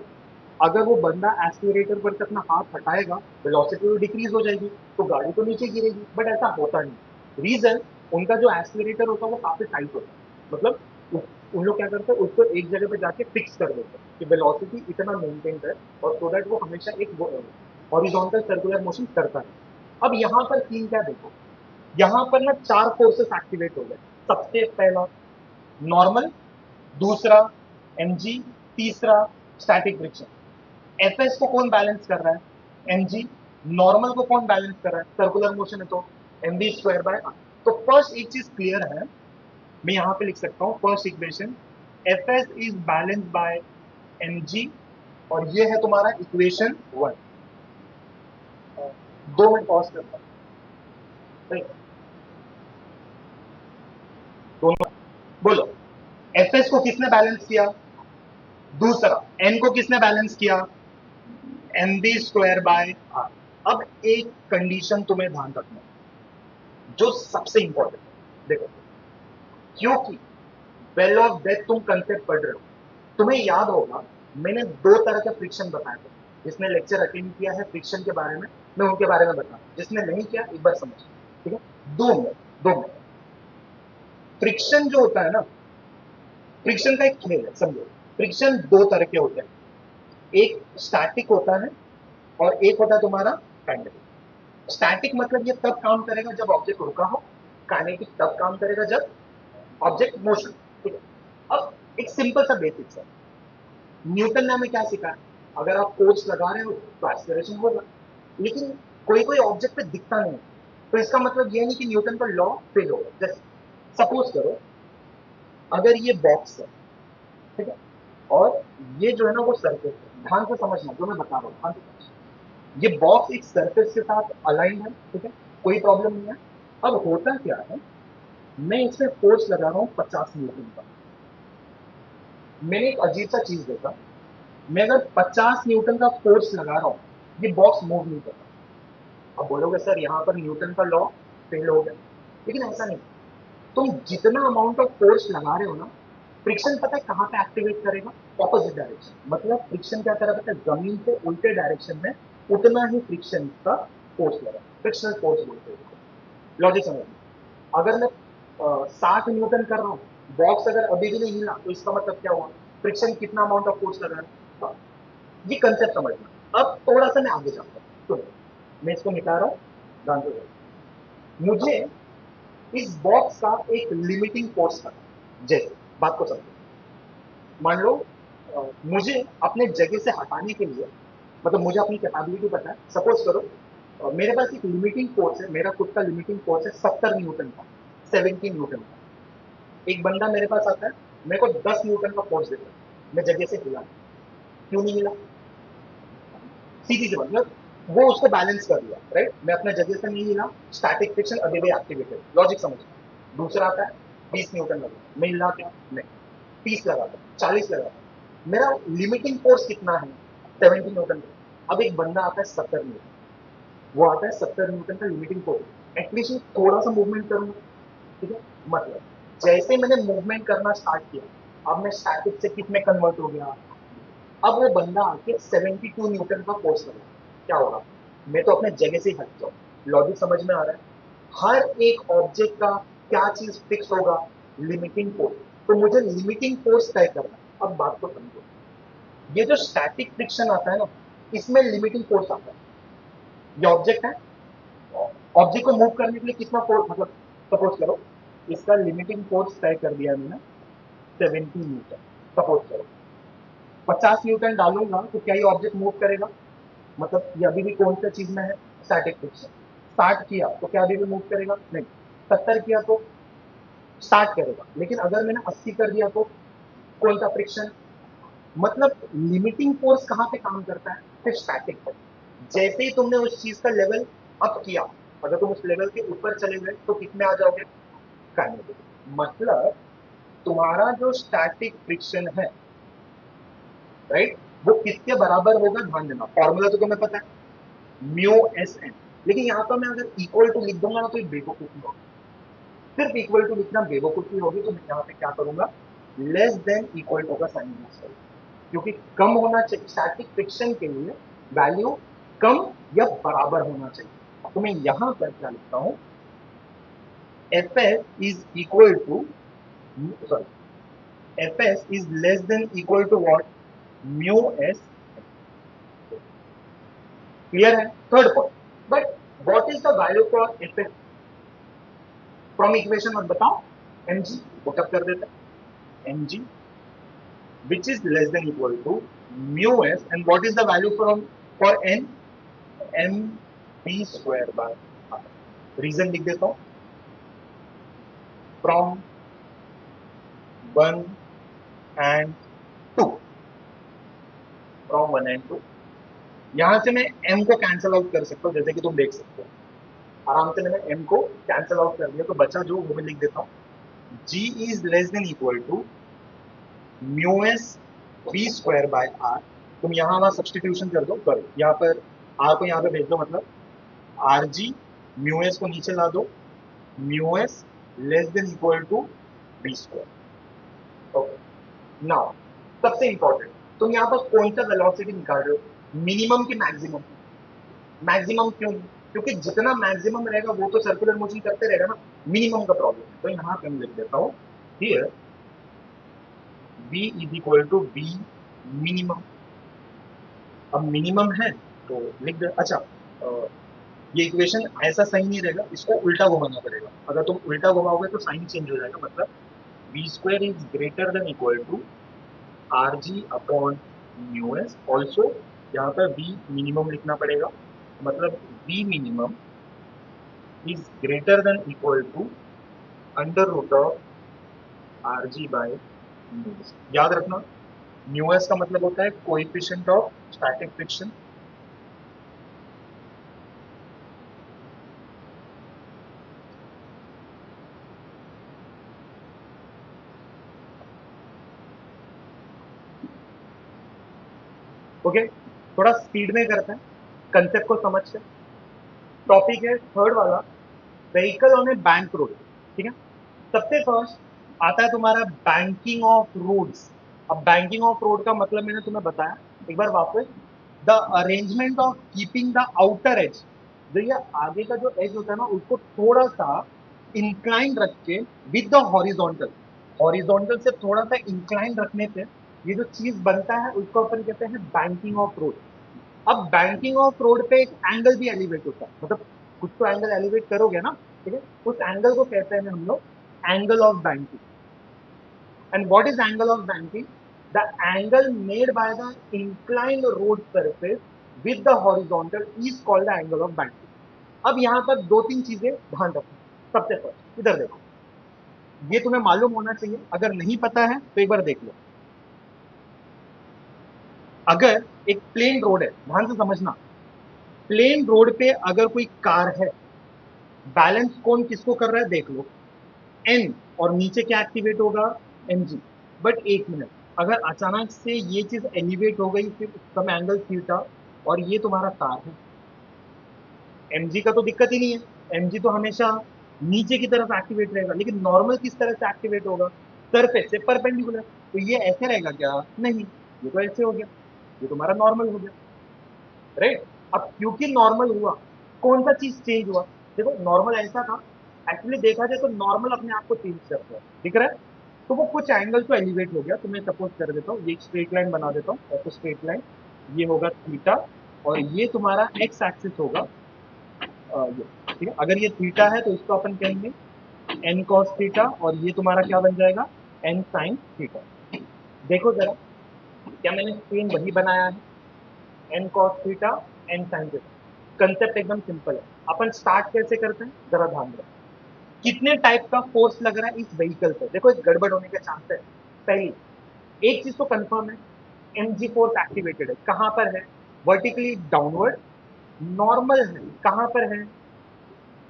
अगर वो बंदा एक्सीलरेटर पर से अपना हाथ हटाएगा, वेलोसिटी तो डिक्रीज हो जाएगी, तो गाड़ी तो नीचे गिरेगी। बट ऐसा होता नहीं। रीजन, उनका जो एक्सीलरेटर होता है वो काफी टाइट होता है। मतलब उन लोग क्या करते हैं, उसको एक जगह पे जाके फिक्स कर देते हैं कि वेलोसिटी इतना मेंटेन है, और सो दैट वो हमेशा एक हॉरिजॉन्टल सर्कुलर मोशन करता है। अब यहाँ पर सीन क्या देखो, यहाँ पर ना चार फोर्सेस एक्टिवेट हो गए। सबसे पहला नॉर्मल, दूसरा एमजी, तीसरा स्टैटिक फ्रिक्शन। एफएस को कौन बैलेंस कर रहा है? एमजी। नॉर्मल को कौन बैलेंस कर रहा है? सर्कुलर मोशन है तो एमवी स्क्वायर बाय आर। तो फर्स्ट एक चीज क्लियर है, मैं यहां पे लिख सकता हूं first equation, F S is balance bye MG, और ये है तुम्हारा इक्वेशन वन। 2 मिनट पॉज करता हूं। सही, दोनों बोलो। एफ एस को किसने बैलेंस किया? दूसरा। एन को किसने बैलेंस किया? M B square by R. अब एक कंडीशन तुम्हें ध्यान रखना है, जो सबसे इंपॉर्टेंट है। देखो, क्योंकि वेल ऑफ डेथ तुम कंसेप्ट पढ़ रहे हो, तुम्हें याद होगा मैंने दो तरह के फ्रिक्शन बताए थे। जिसने लेक्चर अटेंड किया है फ्रिक्शन के बारे में, मैं उनके बारे में बता, जिसने नहीं किया एक बार समझ। ठीक है। 2 मिनट, 2 मिनट। फ्रिक्शन जो होता है ना, फ्रिक्शन का एक खेल है, समझो। फ्रिक्शन दो तरह के होते हैं, एक स्टैटिक होता है और एक होता है तुम्हारा काइनेटिक। स्टैटिक मतलब ये तब काम करेगा जब ऑब्जेक्ट रुका हो, काइनेटिक तब काम करेगा जब ऑब्जेक्ट मोशन। ठीक है, अब एक सिंपल सा बेसिक्स है। न्यूटन ने हमें क्या सिखाया, अगर आप फोर्स लगा रहे हो तो एक्सेलरेशन होगा, लेकिन कोई कोई ऑब्जेक्ट पे दिखता नहीं है, तो इसका मतलब ये नहीं कि न्यूटन का लॉ फेल होगा। जैसे सपोज करो, अगर ये बॉक्स है, ठीक है, और ये जो है ना वो सरफेस है, ध्यान से समझना जो मैं बता रहा हूँ, ध्यान से समझना। ये बॉक्स एक सरफेस के साथ अलाइन है, ठीक है, कोई प्रॉब्लम नहीं है। अब होता क्या है, मैं इसमें फोर्स लगा रहा हूँ 50 न्यूटन का। मैंने एक अजीब सा चीज देखा, मैं अगर 50 न्यूटन का फोर्स लगा रहा हूँ, ये बॉक्स मूव नहीं कर रहा। अब बोलोगे सर यहाँ पर न्यूटन का लॉ फेल हो गया, लेकिन ऐसा नहीं। तुम जितना अमाउंट ऑफ फोर्स लगा रहे हो ना, फ्रिक्शन पता है कहाँ पे एक्टिवेट करेगा, ऑपोजिट डायरेक्शन। मतलब फ्रिक्शन क्या करेगा, पता है, जमीन से उल्टे डायरेक्शन में उतना ही फ्रिक्शन का फोर्स लगा, फ्रिक्शनल फोर्स बोलते हैं। लॉजिक समझ, अगर मैं 60 न्यूटन कर रहा हूँ, बॉक्स अगर अभी भी नहीं हिला, तो इसका मतलब क्या हुआ, फ्रिक्शन कितना अमाउंट ऑफ फोर्स लगा रहा है। ये कंसेप्ट समझना। अब थोड़ा सा मैं आगे जाता हूँ, तो मैं इसको मिटा रहा हूँ, ध्यान से देखो। मुझे इस बॉक्स का एक लिमिटिंग फोर्स था। जैसे बात को समझो, मान लो मुझे अपने जगह से हटाने के लिए, मतलब मुझे अपनी कैपेबिलिटी पता है, सपोज करो मेरे पास एक लिमिटिंग फोर्स है, मेरा खुद का लिमिटिंग फोर्स है 70 न्यूटन का, 70 न्यूटन का। एक बंदा मेरे पास आता है, मेरे को 10 न्यूटन का फोर्स देता है, मैं जगह से हिला, क्यों नहीं हिला, सीधी सी बात, मतलब वो उसको बैलेंस कर लिया, राइट। मैं अपने जगह से नहीं हिला, स्टैटिक फ्रिक्शन अभी भी एक्टिवेटेड, लॉजिक समझ। दूसरा आता है 20 न्यूटन लगा, मैं हिला क्या नहीं, 30 लगाता, 40 लगाता, मेरा लिमिटिंग फोर्स कितना है, 70 न्यूटन का। अब एक बंदा आता है 70 न्यूटन, वो आता है 70 न्यूटन का लिमिटिंग फोर्स, एटलीस्ट थोड़ा सा मूवमेंट करूंगा, ठीक है। मतलब जैसे मैंने मूवमेंट करना स्टार्ट किया, अब मैं स्टैटिक से किस में कन्वर्ट हो गया। अब वो बंदा आके 72 न्यूटन का फोर्स लगा, क्या होगा, मैं तो अपने जगह से ही हट जाऊँ। लॉजिक समझ में आ रहा है। हर एक ऑब्जेक्ट का क्या चीज फिक्स होगा, लिमिटिंग फोर्स। तो मुझे लिमिटिंग फोर्स तय करना है। अब बात को समझो, ये जो स्टैटिक फ्रिक्शन आता है ना, इसमें लिमिटिंग फोर्स आता है। ये ऑब्जेक्ट है, ऑब्जेक्ट को मूव करने के लिए कितना फोर्स, मतलब सपोज करो इसका लिमिटिंग फोर्स तय कर दिया मैंने 70 न्यूटन। सपोज करो 50 न्यूटन डालूंगा तो क्या ये ऑब्जेक्ट मूव करेगा, मतलब ये अभी भी कौन सा चीज में है, स्टैटिक फ्रिक्शन। 60 किया तो क्या अभी भी मूव करेगा, नहीं। 70 किया तो स्टार्ट करेगा, लेकिन अगर मैंने 80 कर दिया तो कौन सा फ्रिक्शन। मतलब लिमिटिंग फोर्स कहां पे काम करता है, सिर्फ स्टैटिक पर। जैसे ही तुमने उस चीज का लेवल अप किया, अगर तुम उस लेवल के ऊपर चले गए तो कितने आ जाओगे, काइनेटिक। मतलब तुम्हारा जो स्टैटिक फ्रिक्शन है, राइट, वो किसके बराबर होगा, ध्यान देना। फॉर्मूला तो तुम्हें पता है, म्यू एस एन। लेकिन यहां पर मैं अगर इक्वल टू लिख दूंगा ना तो ये बेवकूफी होगी। सिर्फ इक्वल टू लिखना बेवकूफी होगी, तो मैं यहाँ पे क्या करूंगा, लेस देन इक्वल टू का साइन यूज करूंगा, क्योंकि कम होना चाहिए स्टैटिक फ्रिक्शन के लिए, वैल्यू कम या बराबर होना चाहिए। तो मैं यहां पर क्या लिखता हूं, F S is equal to, sorry, F S is less than equal to what, mu S. Clear है, third point. But what is the value for F S from equation, और बताओ, एम जी पुटअप कर देते हैं, M G which is less than equal to mu s, and what is the value from for n, m p square by r। Reason लिख देता हूं, फ्रॉम 1 and 2, फ्रॉम 1 and 2। यहां से मैं m को कैंसल आउट कर सकता हूं, जैसे कि तुम देख सकते हो आराम से मैंने m को कैंसल आउट कर दिया, तो बचा जो वो मैं लिख देता हूं, g is less than equal to mu S v square by r। तुम यहां वहां सब्सटीट्यूशन कर दो, करो यहाँ पर r को यहाँ पे भेज दो, मतलब आर जी, म्यू एस को नीचे ला दो, mu S less than equal to V square. Okay, now सबसे इंपॉर्टेंट, तुम यहाँ पर कौन सा वेलोसिटी निकाल रहे हो, मिनिमम की मैक्सिमम। मैक्सिमम क्यों, क्योंकि जितना मैक्सिमम रहेगा वो तो सर्कुलर मोशन करते रहेगा ना, मिनिमम का प्रॉब्लम है। तो यहाँ पे मैं लिख देता हूँ, here v is equal to V minimum. अब मिनिमम है तो लिख दे, अच्छा ये इक्वेशन ऐसा सही नहीं रहेगा, इसको उल्टा घुमाना पड़ेगा। अगर तुम उल्टा घुमाओगे तो साइन चेंज हो जाएगा, मतलब V square is greater than equal to R G upon mu S. Also यहाँ पर वी मिनिमम लिखना पड़ेगा, मतलब V minimum is greater than equal to under root of R G by mu S. याद रखना, म्यू एस का मतलब होता है coefficient of static friction. Okay, थोड़ा स्पीड में करते हैं, कंसेप्ट को समझते हैं। टॉपिक है थर्ड वाला, vehicle on A bank road. ठीक है, सबसे फर्स्ट आता है तुम्हारा बैंकिंग ऑफ रोड्स। अब बैंकिंग ऑफ रोड का मतलब मैंने तुम्हें बताया एक बार वापस, the arrangement of keeping the outer as. जो ये आगे का जो एज होता है ना, उसको थोड़ा सा इंक्लाइन रख के विद द हॉरिजॉन्टल, हॉरिजॉन्टल से थोड़ा सा इंक्लाइन रखने से ये जो चीज बनता है उसको अपन कहते हैं बैंकिंग ऑफ रोड। अब बैंकिंग ऑफ रोड पे एक एंगल भी एलिवेट होता है, मतलब कुछ तो एंगल एलिवेट करोगे ना, ठीक है, उस एंगल को कहते हैं हम लोग angle of banking. And what is angle of banking? The angle made by the inclined road surface with the horizontal is called the angle of banking. अब यहां पर दो तीन चीजें ध्यान रखो। सबसे फर्स्ट इधर देखो, ये तुम्हें मालूम होना चाहिए, अगर नहीं पता है तो एक बार देख लो। अगर एक प्लेन रोड है, ध्यान से समझना, प्लेन रोड पे अगर कोई कार है, बैलेंस कौन किसको कर रहा है देख लो, एन, और नीचे क्या एक्टिवेट होगा, एम जी। बट एक मिनट, अगर अचानक से ये चीज एलिवेट हो गई फिर सम एंगल थीटा, और ये तुम्हारा कार है, एम जी का तो दिक्कत ही नहीं है, एम जी तो हमेशा नीचे की तरफ एक्टिवेट रहेगा, लेकिन नॉर्मल किस तरह से एक्टिवेट होगा, सरफेस से परपेंडिकुलर। तो ये ऐसे रहेगा क्या, नहीं, ये तो ऐसे हो गया, ये तुम्हारा नॉर्मल हो गया, राइट। अब क्योंकि नॉर्मल हुआ, कौन सा चीज चेंज हुआ, देखो नॉर्मल ऐसा था, एक्चुअली देखा जाए तो नॉर्मल अपने आप को चेंज करता है, दिख रहा है। तो वो कुछ एंगल तो एलिवेट हो गया, तो मैं सपोज कर देता हूँ ये एक स्ट्रेट लाइन बना देता हूँ, ऐसे स्ट्रेट लाइन, ये होगा थीटा, और ये तुम्हारा एक्स एक्सिस होगा ये, ठीक है। अगर ये थीटा है तो इसको अपन कहेंगे एन कॉस थीटा, और ये तुम्हारा क्या बन जाएगा, एन साइन थीटा। देखो जरा, क्या मैंने स्क्रीन वही बनाया है, N cos theta, N sine theta. Concept एकदम सिंपल है। अपन स्टार्ट कैसे करते हैं जरा ध्यान दो, कितने टाइप का फोर्स लग रहा है इस व्हीकल पे, देखो एक गड़बड़ होने के चांस है। पहली एक चीज तो कंफर्म है, एम जी फोर्स एक्टिवेटेड है, कहां पर है, वर्टिकली डाउनवर्ड। नॉर्मल है कहां पर है,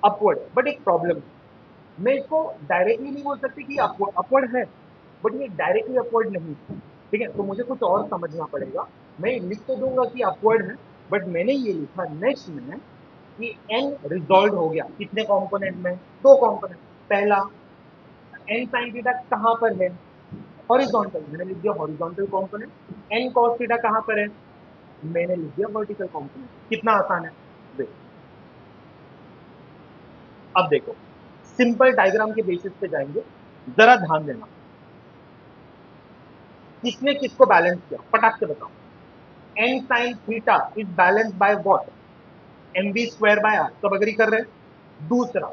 अपवर्ड। बट एक प्रॉब्लम है, मैं इसको डायरेक्टली नहीं बोल सकती कि अपवर्ड है, बट ये डायरेक्टली अपवर्ड नहीं है, ठीक है। तो मुझे कुछ और समझना पड़ेगा। मैं लिख तो दूंगा कि अपवर्ड है, बट मैंने ये लिखा नेक्स्ट में कि एन रिजॉल्व हो गया कितने कंपोनेंट में, दो कंपोनेंट। पहला, एन साइन थीटा कहां पर है, हॉरिजॉन्टल, मैंने लिख दिया horizontal component. N cos theta कहां पर है, मैंने लिख दिया वर्टिकल कंपोनेंट। कितना आसान है, देखो। अब देखो, सिंपल डायग्राम के बेसिस पे जाएंगे, जरा ध्यान देना, किसने किसको बैलेंस किया फटाक से बताओ। N sine theta is balance by what, M B square by R, सब अग्री कर रहे हैं। दूसरा,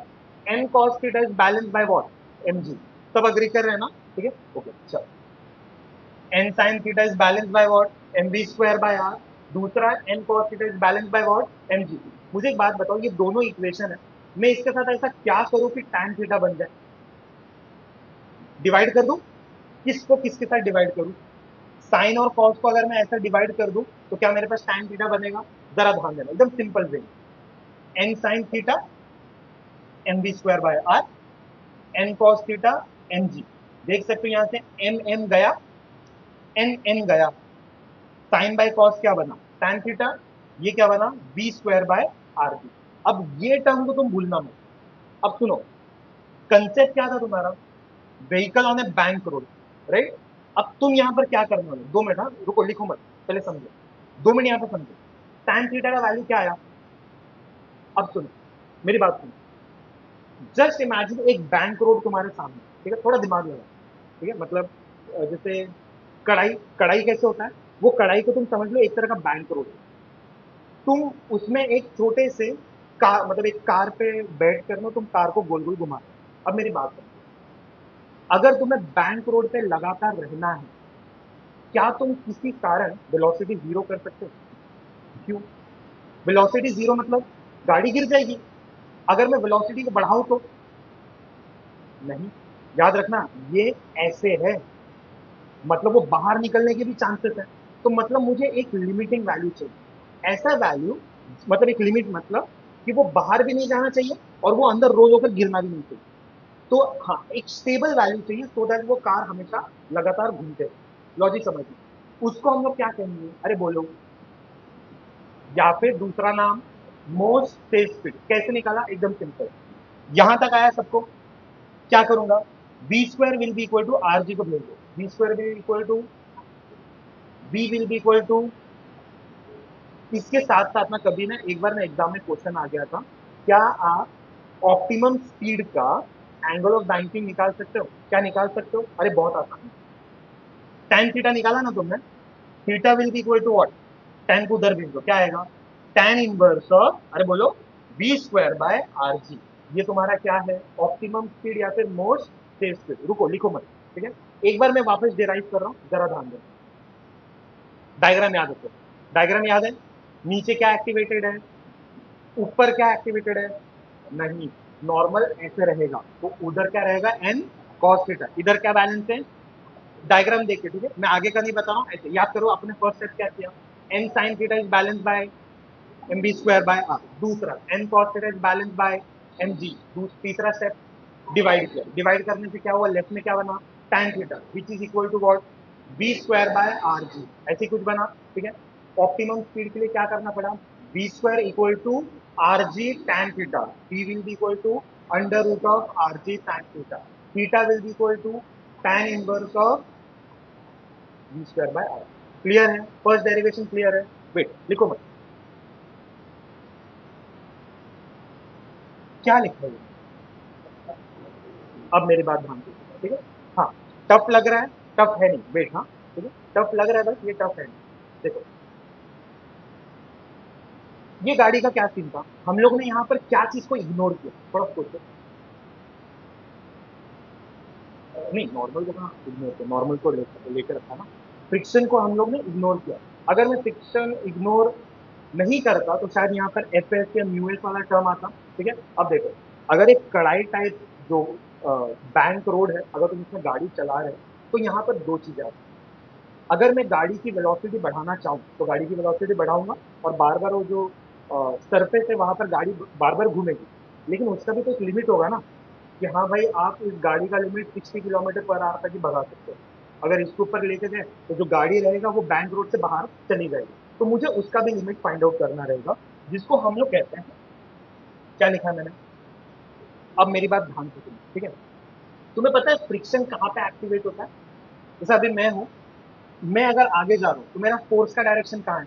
N cos theta is balance by what, M G, सब अग्री कर रहे हैं ना, ठीक है, ओके चलो। N sine theta is balance by what, M B square by R. दूसरा, N cos theta is balance by what, M G. मुझे एक बात बताओ, ये दोनों इक्वेशन है, मैं इसके साथ ऐसा क्या करूं कि tan थीटा बन जाए, डिवाइड कर दूं, किसको किसके साथ डिवाइड करूं, साइन और कॉस को अगर मैं ऐसा डिवाइड कर दूं तो क्या मेरे पास tan थीटा बनेगा, जरा ध्यान देना, एकदम simple way, N sine theta M B square by R, N cos theta M G. देख सकते हो यहां से एम एम गया, एन एन गया, साइन बाय कॉस क्या बना, tan थीटा, ये क्या बना, V square by R B. अब ये टर्म को तुम भूलना मत। अब सुनो, कंसेप्ट क्या था तुम्हारा, vehicle on A bank road, right. अब तुम यहां पर क्या करने वाले, 2 मिनट, हाँ रुको लिखो मत, पहले समझो, 2 मिनट यहां पर समझो। tan थीटा का वैल्यू क्या आया, अब सुनो, मेरी बात सुनो, जस्ट इमेजिन एक बैंक रोड तुम्हारे सामने, ठीक है, थोड़ा दिमाग लगा, ठीक है, मतलब जैसे कढ़ाई, कढ़ाई कैसे होता है, वो कढ़ाई को तुम समझ लो एक तरह का बैंक रोड है। तुम उसमें एक छोटे से कार मतलब एक कार पे बैठ कर ना तुम कार को गोल गोल घुमा रहे हो। अब मेरी बात सुनो, अगर तुम्हें बैंक रोड पे लगातार रहना है, क्या तुम किसी कारण वेलोसिटी जीरो कर सकते हो? क्यों? वेलोसिटी जीरो मतलब गाड़ी गिर जाएगी। अगर मैं वेलोसिटी को बढ़ाऊं तो नहीं। याद रखना, ये ऐसे है, मतलब वो बाहर निकलने के भी चांसेस है। तो मतलब मुझे एक लिमिटिंग वैल्यू चाहिए, ऐसा वैल्यू, मतलब एक लिमिट, मतलब कि वो बाहर भी नहीं जाना चाहिए और वो अंदर रोल होकर गिरना भी नहीं चाहिए। तो हाँ, एक स्टेबल वैल्यू चाहिए सो दैट वो कार हमेशा लगातार घूमते रहे। लॉजिक समझिए, उसको हम लोग क्या कहेंगे? अरे बोलो। या फिर दूसरा नाम, मोस्ट सेफ स्पीड। कैसे निकाला? एकदम सिंपल। यहां तक आया सबको? क्या करूंगा? V square will be equal to R G को भेज दो। V square will equal to, V will be equal to, इसके साथ साथ ना कभी ना एक बार ना एग्जाम में क्वेश्चन आ गया था, क्या आप ऑप्टिमम स्पीड का एंगल ऑफ बैंकिंग निकाल सकते हो? क्या निकाल सकते हो? अरे बहुत आसान है। tan थीटा निकाला ना तुमने, theta will be equal to what? tan को उधर भेज दो, क्या आएगा? tan इनवर्स ऑफ, अरे बोलो, V square by are G. ये तुम्हारा क्या है? ऑप्टिमम स्पीड या फिर मोस्ट सेफ स्पीड। रुको, लिखो मत, ठीक है? एक बार मैं वापस डिराइव कर रहा हूं, जरा ध्यान दो। डायग्राम याद रखो। डायग्राम याद है? नीचे क्या एक्टिवेटेड है, ऊपर क्या एक्टिवेटेड है? नहीं, नॉर्मल ऐसे रहेगा तो उधर क्या रहेगा? N cos theta. इधर क्या बैलेंस है? डायग्राम देखिए, ठीक है? मैं आगे का नहीं बता रहा हूं, ऐसे याद करो। अपने फर्स्ट स्टेप क्या किया? N sine theta is balance by M B square by R. दूसरा, N cos theta is balance by M G. तीसरा स्टेप, डिवाइड किया। डिवाइड करने से क्या हुआ? लेफ्ट में क्या बना? tan theta which is equal to what? V square by are G. ऐसे कुछ बना, ठीक है? ऑप्टिमम स्पीड के लिए क्या करना पड़ा? V square equal to R G tan theta. V will be equal to under root of R G tan theta. Theta will be equal to tan inverse of V square by R. Clear है? फर्स्ट डेरिवेशन क्लियर है? वेट, लिखो मत। क्या लिखा है? अब मेरी बात ध्यान से सुनो, ठीक है? हाँ, टफ लग रहा है? टफ है नहीं, वेट, हाँ, ठीक है, टफ लग रहा है, बस ये टफ है नहीं। देखो, ये गाड़ी का क्या सीन था? हम लोग ने यहाँ पर क्या चीज को इग्नोर किया? थोड़ा सोचो। नहीं, नॉर्मल को कहाँ इग्नोर किया? नॉर्मल को लेकर रखा ना। फ्रिक्शन को हम लोग ने इग्नोर किया। अगर मैं फ्रिक्शन इग्नोर नहीं करता तो शायद यहाँ पर एफ एस या म्यू एस वाला टर्म आता, ठीक है? अब देखो, अगर एक कढ़ाई टाइप जो बैंक रोड है, अगर तुम इसमें गाड़ी चला रहे हो, तो यहाँ पर दो चीजें आती हैं। अगर मैं गाड़ी की वेलोसिटी बढ़ाना चाहूँ तो गाड़ी की वेलोसिटी बढ़ाऊंगा और बार बार वो जो सरफेस है वहां पर गाड़ी बार बार घूमेगी। लेकिन उसका भी तो एक लिमिट होगा ना, कि हाँ भाई, आप इस गाड़ी का लिमिट 60 किलोमीटर पर आवर तक ही भगा सकते हो। अगर इसके ऊपर लेके गए तो जो गाड़ी रहेगा वो बैंक रोड से बाहर चली जाएगी। तो मुझे उसका भी लिमिट फाइंड आउट करना रहेगा, जिसको हम लोग कहते हैं, क्या लिखा है मैंने? अब मेरी बात ध्यान से सुनो, ठीक है? तुम्हें पता है फ्रिक्शन कहाँ पे एक्टिवेट होता है? जैसे अभी मैं हूँ, मैं अगर आगे जा रहा हूँ तो मेरा फोर्स का डायरेक्शन कहाँ है?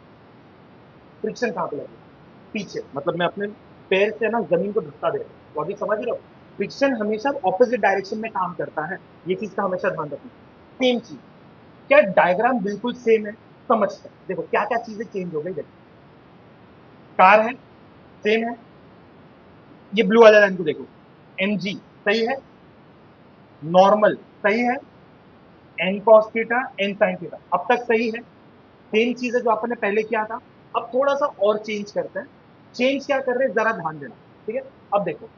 फ्रिक्शन कहाँ पे लगेगा? पीछे, मतलब मैं अपने पैर से ना जमीन को धक्का दे रहा हूँ। लॉजिक समझ रहे हो? फ्रिक्शन हमेशा ऑपोजिट डायरेक्शन में काम करता है। ये चीज का हमेशा ध्यान रखना। सेम चीज, क्या डायग्राम बिल्कुल सेम है? समझते हैं, देखो क्या क्या चीजें चेंज हो गई। देखो, कार है, सेम है। ये ब्लू वाला लाइन को देखो, एम जी सही है, नॉर्मल सही है, N cos theta N sine theta अब तक सही है। सेम चीज है जो अपन ने पहले किया था। अब थोड़ा सा और चेंज करते हैं। चेंज क्या कर रहे हैं, जरा ध्यान देना, ठीक है? अब देखो,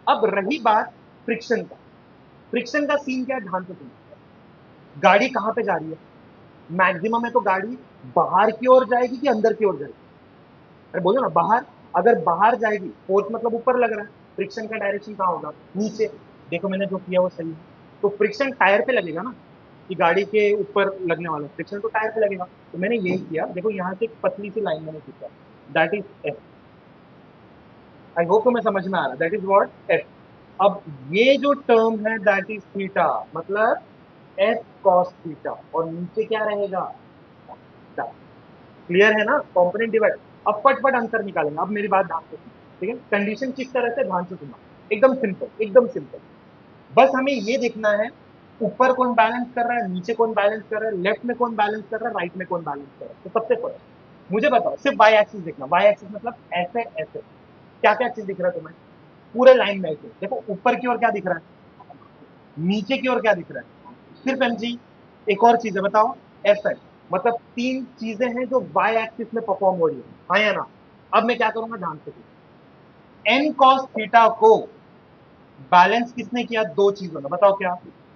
अब रही बात फ्रिक्शन का। फ्रिक्शन का सीन क्या है, ध्यान से सुनो। गाड़ी कहां पे जा रही है? मैक्सिमम है तो गाड़ी बाहर की ओर जाएगी कि अंदर की ओर जाएगी? अरे बोलो ना, बाहर। अगर बाहर जाएगी, फोर्स मतलब ऊपर लग रहा है, फ्रिक्शन का डायरेक्शन कहाँ होगा? नीचे। देखो मैंने जो किया वो सही है। तो फ्रिक्शन टायर पे लगेगा ना, कि गाड़ी के ऊपर लगने वाला फ्रिक्शन तो टायर पे लगेगा। तो मैंने यही किया, देखो यहाँ से एक पतली सी लाइन मैंने खींचा, that is F. I hope तुम्हें समझ में आ रहा, दैट इज व्हाट? एफ। अब ये जो टर्म है दैट इज थीटा, मतलब एफ कॉस थीटा, और नीचे क्या रहेगा? क्लियर है ना? Component divide. अब फटफट आंसर निकालेंगे। अब मेरी बात ध्यान से सुनो, ठीक है? कंडीशन किस तरह से, ध्यान से सुनो। एकदम सिंपल, एकदम सिंपल। बस हमें ये देखना है, ऊपर कौन बैलेंस कर रहा है, नीचे कौन बैलेंस कर रहा है, लेफ्ट में कौन बैलेंस कर रहा है, राइट में कौन बैलेंस कर रहा है। तो सबसे फर्स्ट मुझे बताओ, सिर्फ वाई एक्सिस देखना। वाई एक्सिस मतलब ऐसे ऐसे, क्या क्या चीज दिख रहा है तुम्हें पूरे लाइन में से? देखो ऊपर की ओर क्या दिख रहा है, नीचे की ओर क्या दिख रहा है, सिर्फ mg। एक और चीज है बताओ, fn। मतलब तीन चीजें हैं जो y एक्सिस में परफॉर्म हो रही है, हाँ या ना? अब मैं क्या करूंगा ध्यान से, n cos थीटा को बैलेंस किसने किया, दो चीजों ने, बताओ क्या,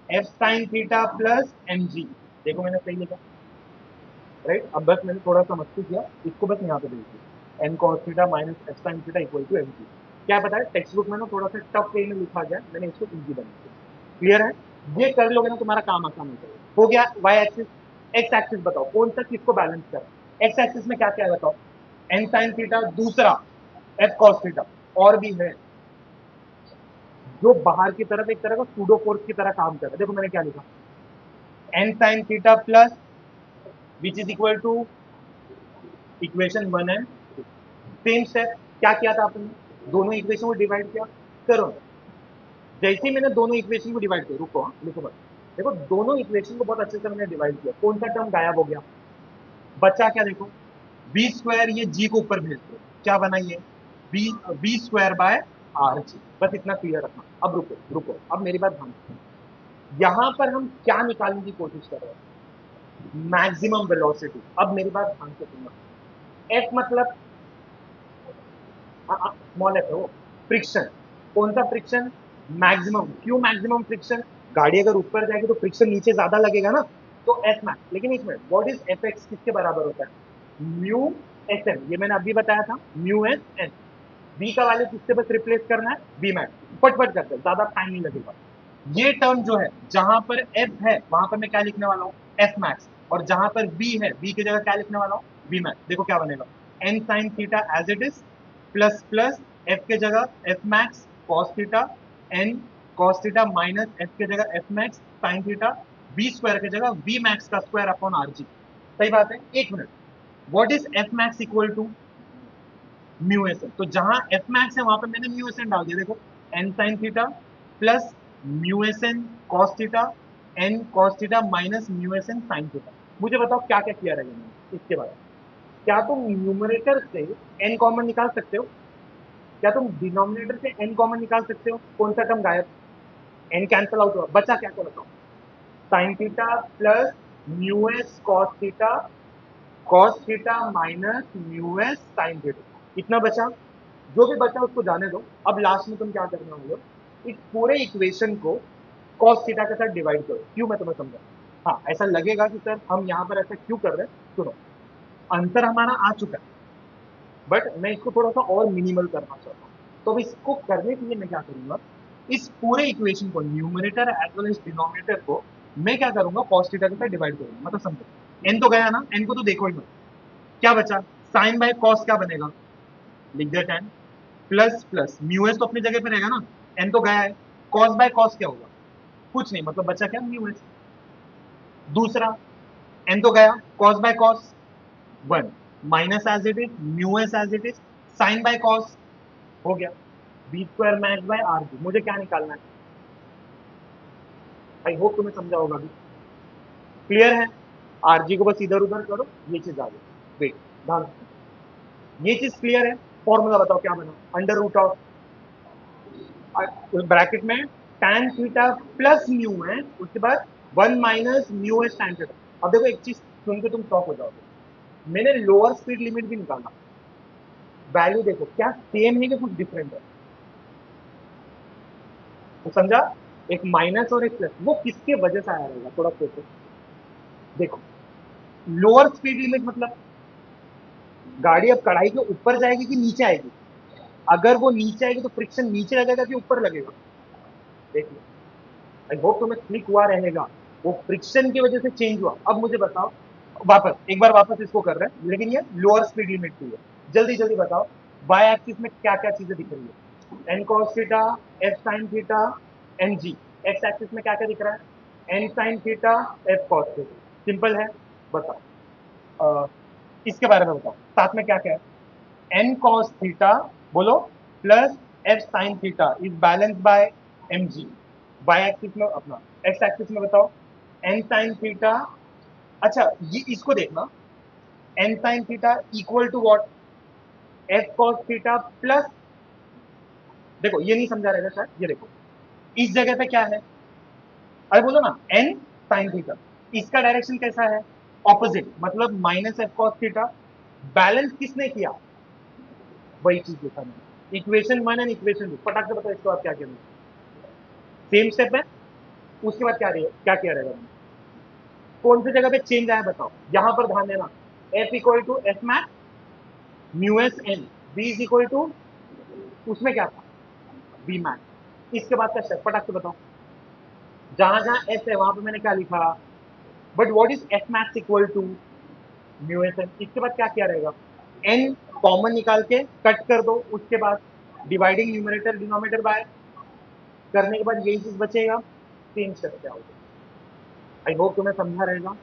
f sin theta plus mg। देखो मैंने सही लिखा, राइट? अब बस मैंने थोड़ा सा मस्ती किया, इसको बस यहाँ पे भेज दिया, n cos theta minus f sin theta equal to mg। क्या पता है टेक्स्ट बुक में ना थोड़ा सा टफ वे में लिखा गया, मैंने इसको इजी बना दिया। क्लियर है? ये कर लोगे ना तुम्हारा काम आसान हो जाएगा। हो गया y एक्सिस। x एक्सिस बताओ कौन सा किसको बैलेंस कर, x एक्सिस में क्या क्या है बताओ, n sin थीटा, दूसरा f cos थीटा, और भी है जो बाहर की तरफ एक तरह का सूडो फोर्स की तरह काम कर रहा है। देखो मैंने क्या लिखा, n sin theta plus which is equal to equation 1 and same step. क्या किया था आपने, दोनों इक्वेशन को डिवाइड किया, करो। जैसे ही मैंने दोनों इक्वेशन को डिवाइड किया, रुको लिखो बस, देखो दोनों इक्वेशन को बहुत अच्छे से मैंने डिवाइड किया, कौन सा टर्म गायब हो गया, बचा क्या, देखो बी स्क्वायर, ये जी को ऊपर भेज दो, क्या बनाइए, V V square by are G. बस इतना क्लियर रखना। अब रुको रुको, अब मेरी बात ध्यान से, यहां पर हम क्या निकालने की कोशिश कर रहे हैं, मैक्सिमम वेलोसिटी। अब मेरी बात ध्यान से सुनना, एफ मतलब स्मॉल एफ है वो, फ्रिक्शन। कौन सा फ्रिक्शन, मैक्सिमम। क्यों मैक्सिमम फ्रिक्शन, गाड़ी अगर ऊपर जाएगी तो फ्रिक्शन नीचे ज्यादा लगेगा ना, तो एफ मैक्स। लेकिन इसमें व्हाट इज एफ एक्स किसके बराबर होता है, म्यू एस एन, ये मैंने अभी बताया था, म्यू एस एन। बी का वैल्यू किससे बस रिप्लेस करना है, बी मैक्स, फटफट करते हैं, ज्यादा टाइम नहीं लगेगा। ये टर्म जो है, जहां पर एफ है वहां पर मैं क्या लिखने वाला हूँ, एफ मैक्स, और जहां पर बी है, बी की जगह क्या लिखने वाला हूँ, बी मैक्स। देखो क्या बनेगा, N sine theta as it is plus plus F के जगह F max cos theta, N cos theta minus F के जगह F max sine theta, V square की जगह वी मैक्स का स्क्वायर अपॉन आर जी। सही बात है? एक minute, what is F max equal to mu S N. तो जहां एफ मैक्स है वहां पर मैंने म्यू एस एन डाल दिया। देखो N sine theta plus mu S N cos theta, N cos theta minus mu S N sine theta. मुझे बताओ क्या क्या किया रहेगा मैंने इसके बाद, क्या तुम न्यूमरेटर से एन कॉमन निकाल सकते हो, क्या तुम डिनोमिनेटर से एन कॉमन निकाल सकते हो, कौन सा टर्म गायब, एन कैंसल आउट हुआ, बचा क्या, क्या बताओ, sign theta plus mu S cos theta minus mu S sine theta, इतना बचा। जो भी बचा उसको जाने दो। अब लास्ट में तुम क्या करना होगा, इस पूरे इक्वेशन को कॉस थीटा के साथ डिवाइड करो। क्यों, मैं तुम्हें समझा। हाँ, ऐसा लगेगा कि सर हम यहाँ पर ऐसा क्यों कर रहे हैं, सुनो, आंसर हमारा आ चुका है, बट मैं इसको थोड़ा सा और मिनिमल करना चाहता हूँ। तो अब इसको करने के लिए मैं क्या करूंगा, इस पूरे इक्वेशन को, numerator as well as denominator को, मैं क्या करूंगा, cos थीटा के साथ डिवाइड करूंगा। मतलब समझो, n तो गया ना, n को तो देखो ही मत, क्या बचा, साइन बाय कॉस क्या बनेगा, लिख दिया tan, plus plus mu S तो अपनी जगह पे रहेगा ना, n तो गया है, कॉस बाय कॉस क्या होगा, कुछ नहीं, मतलब बचा क्या, म्यू एस। दूसरा n तो गया, cos by cos 1 minus as it is mu S as it is, sine by cos हो गया, V square max by are G. मुझे क्या निकालना है, आई होप तुम्हें समझा होगा अभी। क्लियर है? आर जी को बस इधर उधर करो, ये चीज आ गई। वेट, ध्यान से। ये चीज क्लियर है? फॉर्मूला बताओ क्या बना, अंडर रूट ऑफ, ब्रैकेट में tan थीटा प्लस म्यू है, उसके बाद 1 minus mu S tan theta. अब देखो एक चीज सुन के तुम शॉक हो जाओगे, मैंने लोअर स्पीड लिमिट भी निकाला, वैल्यू देखो क्या सेम है कि कुछ डिफरेंट है, तो समझा, एक माइनस और एक प्लस, वो किसके वजह से आया रहेगा, थोड़ा सोचो। देखो, लोअर स्पीड लिमिट मतलब गाड़ी अब कढ़ाई के ऊपर जाएगी कि नीचे आएगी, अगर वो नीचे आएगी तो फ्रिक्शन नीचे लगेगा कि ऊपर लगेगा, देख लो। आई होप तुम्हें क्लिक हुआ रहेगा, वो फ्रिक्शन की वजह से चेंज हुआ। अब मुझे बताओ, वापस एक बार वापस इसको कर रहे हैं, लेकिन ये लोअर स्पीड लिमिट की है। जल्दी जल्दी बताओ, वाई एक्सिस में क्या क्या चीजें दिख रही है, N cos theta, F sine theta, N G. X axis में क्या क्या दिख रहा है, N sine theta, F cos theta. Simple है, बताओ। इसके बारे में बताओ, साथ में क्या क्या है, एन कॉस थीटा बोलो plus F sine theta is balance by M G. Y axis में अपना, एक्स एक्सिस में बताओ, एन साइन थीटा, अच्छा ये इसको देखना, N sine theta equal to what, F cos theta plus देखो ये नहीं समझा रहेगा शायद, ये देखो इस जगह पे क्या है, अरे बोलो ना n sin थीटा, इसका डायरेक्शन कैसा है, ऑपोजिट, मतलब minus F cos theta. Balance किसने किया, वही चीज देखा मैंने, इक्वेशन 1 एंड इक्वेशन 2, फटाक से बताओ इसके बाद क्या किया मैंने, सेम स्टेप है, उसके बाद क्या किया रहेगा मैंने, कौन सी जगह पे चेंज आया बताओ, यहां पर ध्यान देना, F equal to F max mu S N, V is equal to, उसमें क्या था, बी मैक्स। इसके बाद का स्टेप फटाक से बताओ, जहां जहां एस है वहां पे मैंने क्या लिखा, but what is F max equal to mu S N. इसके बाद क्या किया रहेगा, एन कॉमन निकाल के कट कर दो, उसके बाद डिवाइडिंग न्यूमरेटर डिनोमिनेटर बाय करने के बाद यही चीज बचेगा, सेम स्टेप क्या होगा। आई होप तुम्हें समझा रहेगा।